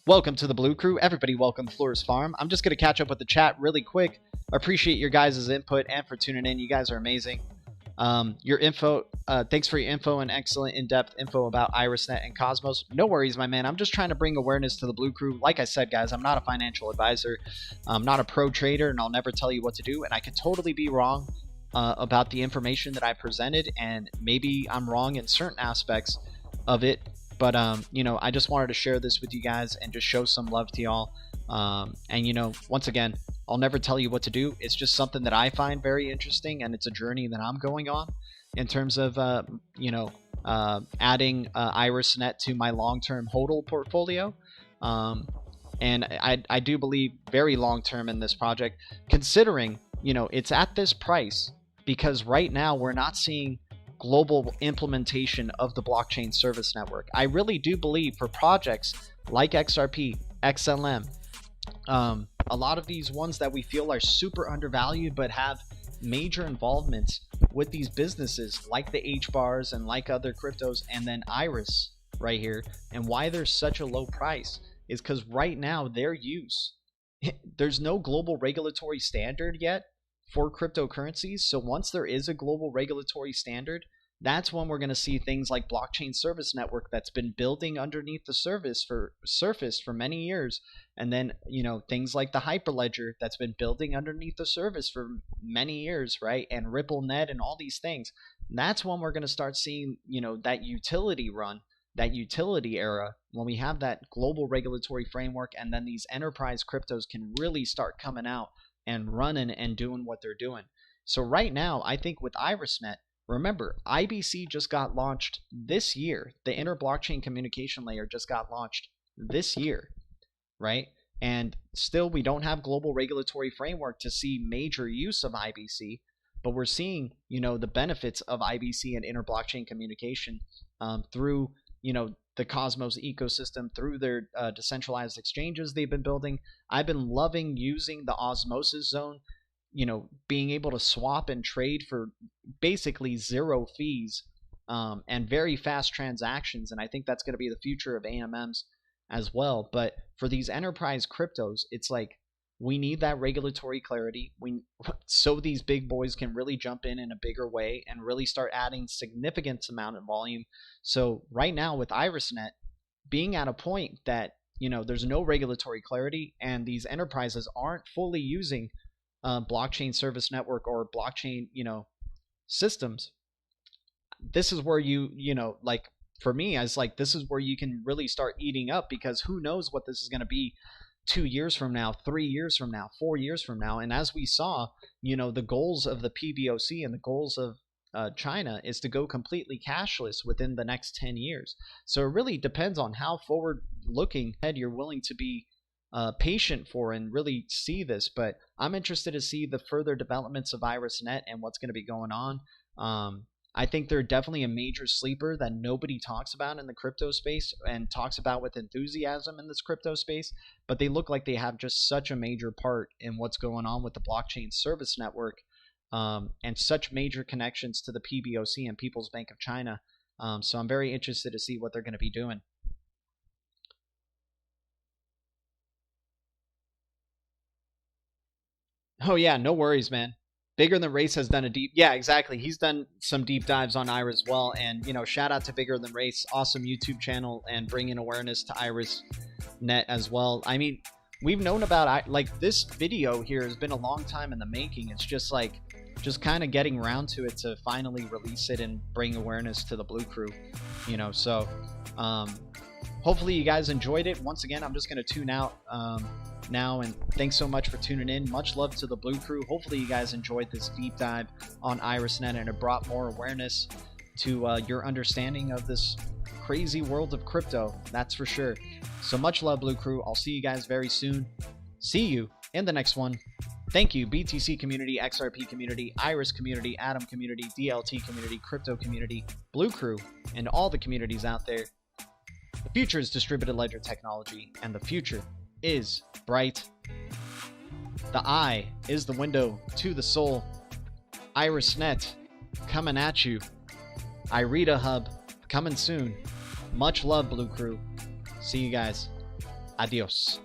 Welcome to the Blue Crew. Everybody welcome Floors Farm. I'm just going to catch up with the chat really quick. Appreciate your guys' input and for tuning in. You guys are amazing. Your info, thanks for your info and excellent in-depth info about IRISnet and Cosmos. No worries, my man. I'm just trying to bring awareness to the Blue Crew. Like I said, guys, I'm not a financial advisor. I'm not a pro trader, and I'll never tell you what to do. And I could totally be wrong about the information that I presented, and maybe I'm wrong in certain aspects of it. But, I just wanted to share this with you guys and just show some love to y'all. And, once again, I'll never tell you what to do. It's just something that I find very interesting, and it's a journey that I'm going on in terms of, adding IRISnet to my long-term HODL portfolio. And I do believe very long-term in this project, considering, it's at this price, because right now we're not seeing global implementation of the blockchain service network. I really do believe for projects like XRP, XLM, a lot of these ones that we feel are super undervalued but have major involvements with these businesses like the HBARs and like other cryptos, and then Iris right here, and why there's such a low price is because right now their use, there's no global regulatory standard yet for cryptocurrencies. So once there is a global regulatory standard, that's when we're going to see things like blockchain service network that's been building underneath the surface for many years, and then things like the Hyperledger that's been building underneath the surface for many years, right? And RippleNet and all these things. That's when we're going to start seeing that utility run, that utility era, when we have that global regulatory framework, and then these enterprise cryptos can really start coming out and running and doing what they're doing. So right now, I think with IRISnet, remember, IBC just got launched this year. The inter-blockchain communication layer just got launched this year, right? And still, we don't have global regulatory framework to see major use of IBC, but we're seeing, the benefits of IBC and inter-blockchain communication through, the Cosmos ecosystem, through their decentralized exchanges they've been building. I've been loving using the osmosis zone, being able to swap and trade for basically zero fees and very fast transactions. And I think that's going to be the future of AMMs as well. But for these enterprise cryptos, it's like we need that regulatory clarity so these big boys can really jump in a bigger way and really start adding significant amount of volume. So right now with IRISnet being at a point that there's no regulatory clarity and these enterprises aren't fully using blockchain service network or blockchain systems, this is where like for me, I was like, this is where you can really start eating up, because who knows what this is going to be 2 years from now, 3 years from now, 4 years from now. And as we saw, the goals of the PBOC and the goals of China is to go completely cashless within the next 10 years. So it really depends on how forward looking you're willing to be patient for and really see this. But I'm interested to see the further developments of IRISnet and what's going to be going on. I think they're definitely a major sleeper that nobody talks about in the crypto space and talks about with enthusiasm in this crypto space, but they look like they have just such a major part in what's going on with the blockchain service network and such major connections to the PBOC and People's Bank of China. So I'm very interested to see what they're going to be doing. Oh yeah, no worries, man. Bigger Than Race has done exactly. He's done some deep dives on IRIS as well. And, shout out to Bigger Than Race. Awesome YouTube channel and bringing awareness to IRISnet as well. I mean, we've known about, this video here has been a long time in the making. It's just kind of getting around to it to finally release it and bring awareness to the Blue Crew, So, hopefully you guys enjoyed it. Once again, I'm just going to tune out now, and thanks so much for tuning in. Much love to the Blue Crew. Hopefully you guys enjoyed this deep dive on IRISnet and it brought more awareness to your understanding of this crazy world of crypto, that's for sure. So much love, Blue Crew. I'll see you guys very soon. See you in the next one. Thank you, BTC community, XRP community, IRIS community, Atom community, DLT community, crypto community, Blue Crew, and all the communities out there. The future is distributed ledger technology, and the future is bright. The eye is the window to the soul. IRISnet coming at you. IRITA Hub coming soon. Much love, Blue Crew. See you guys. Adios.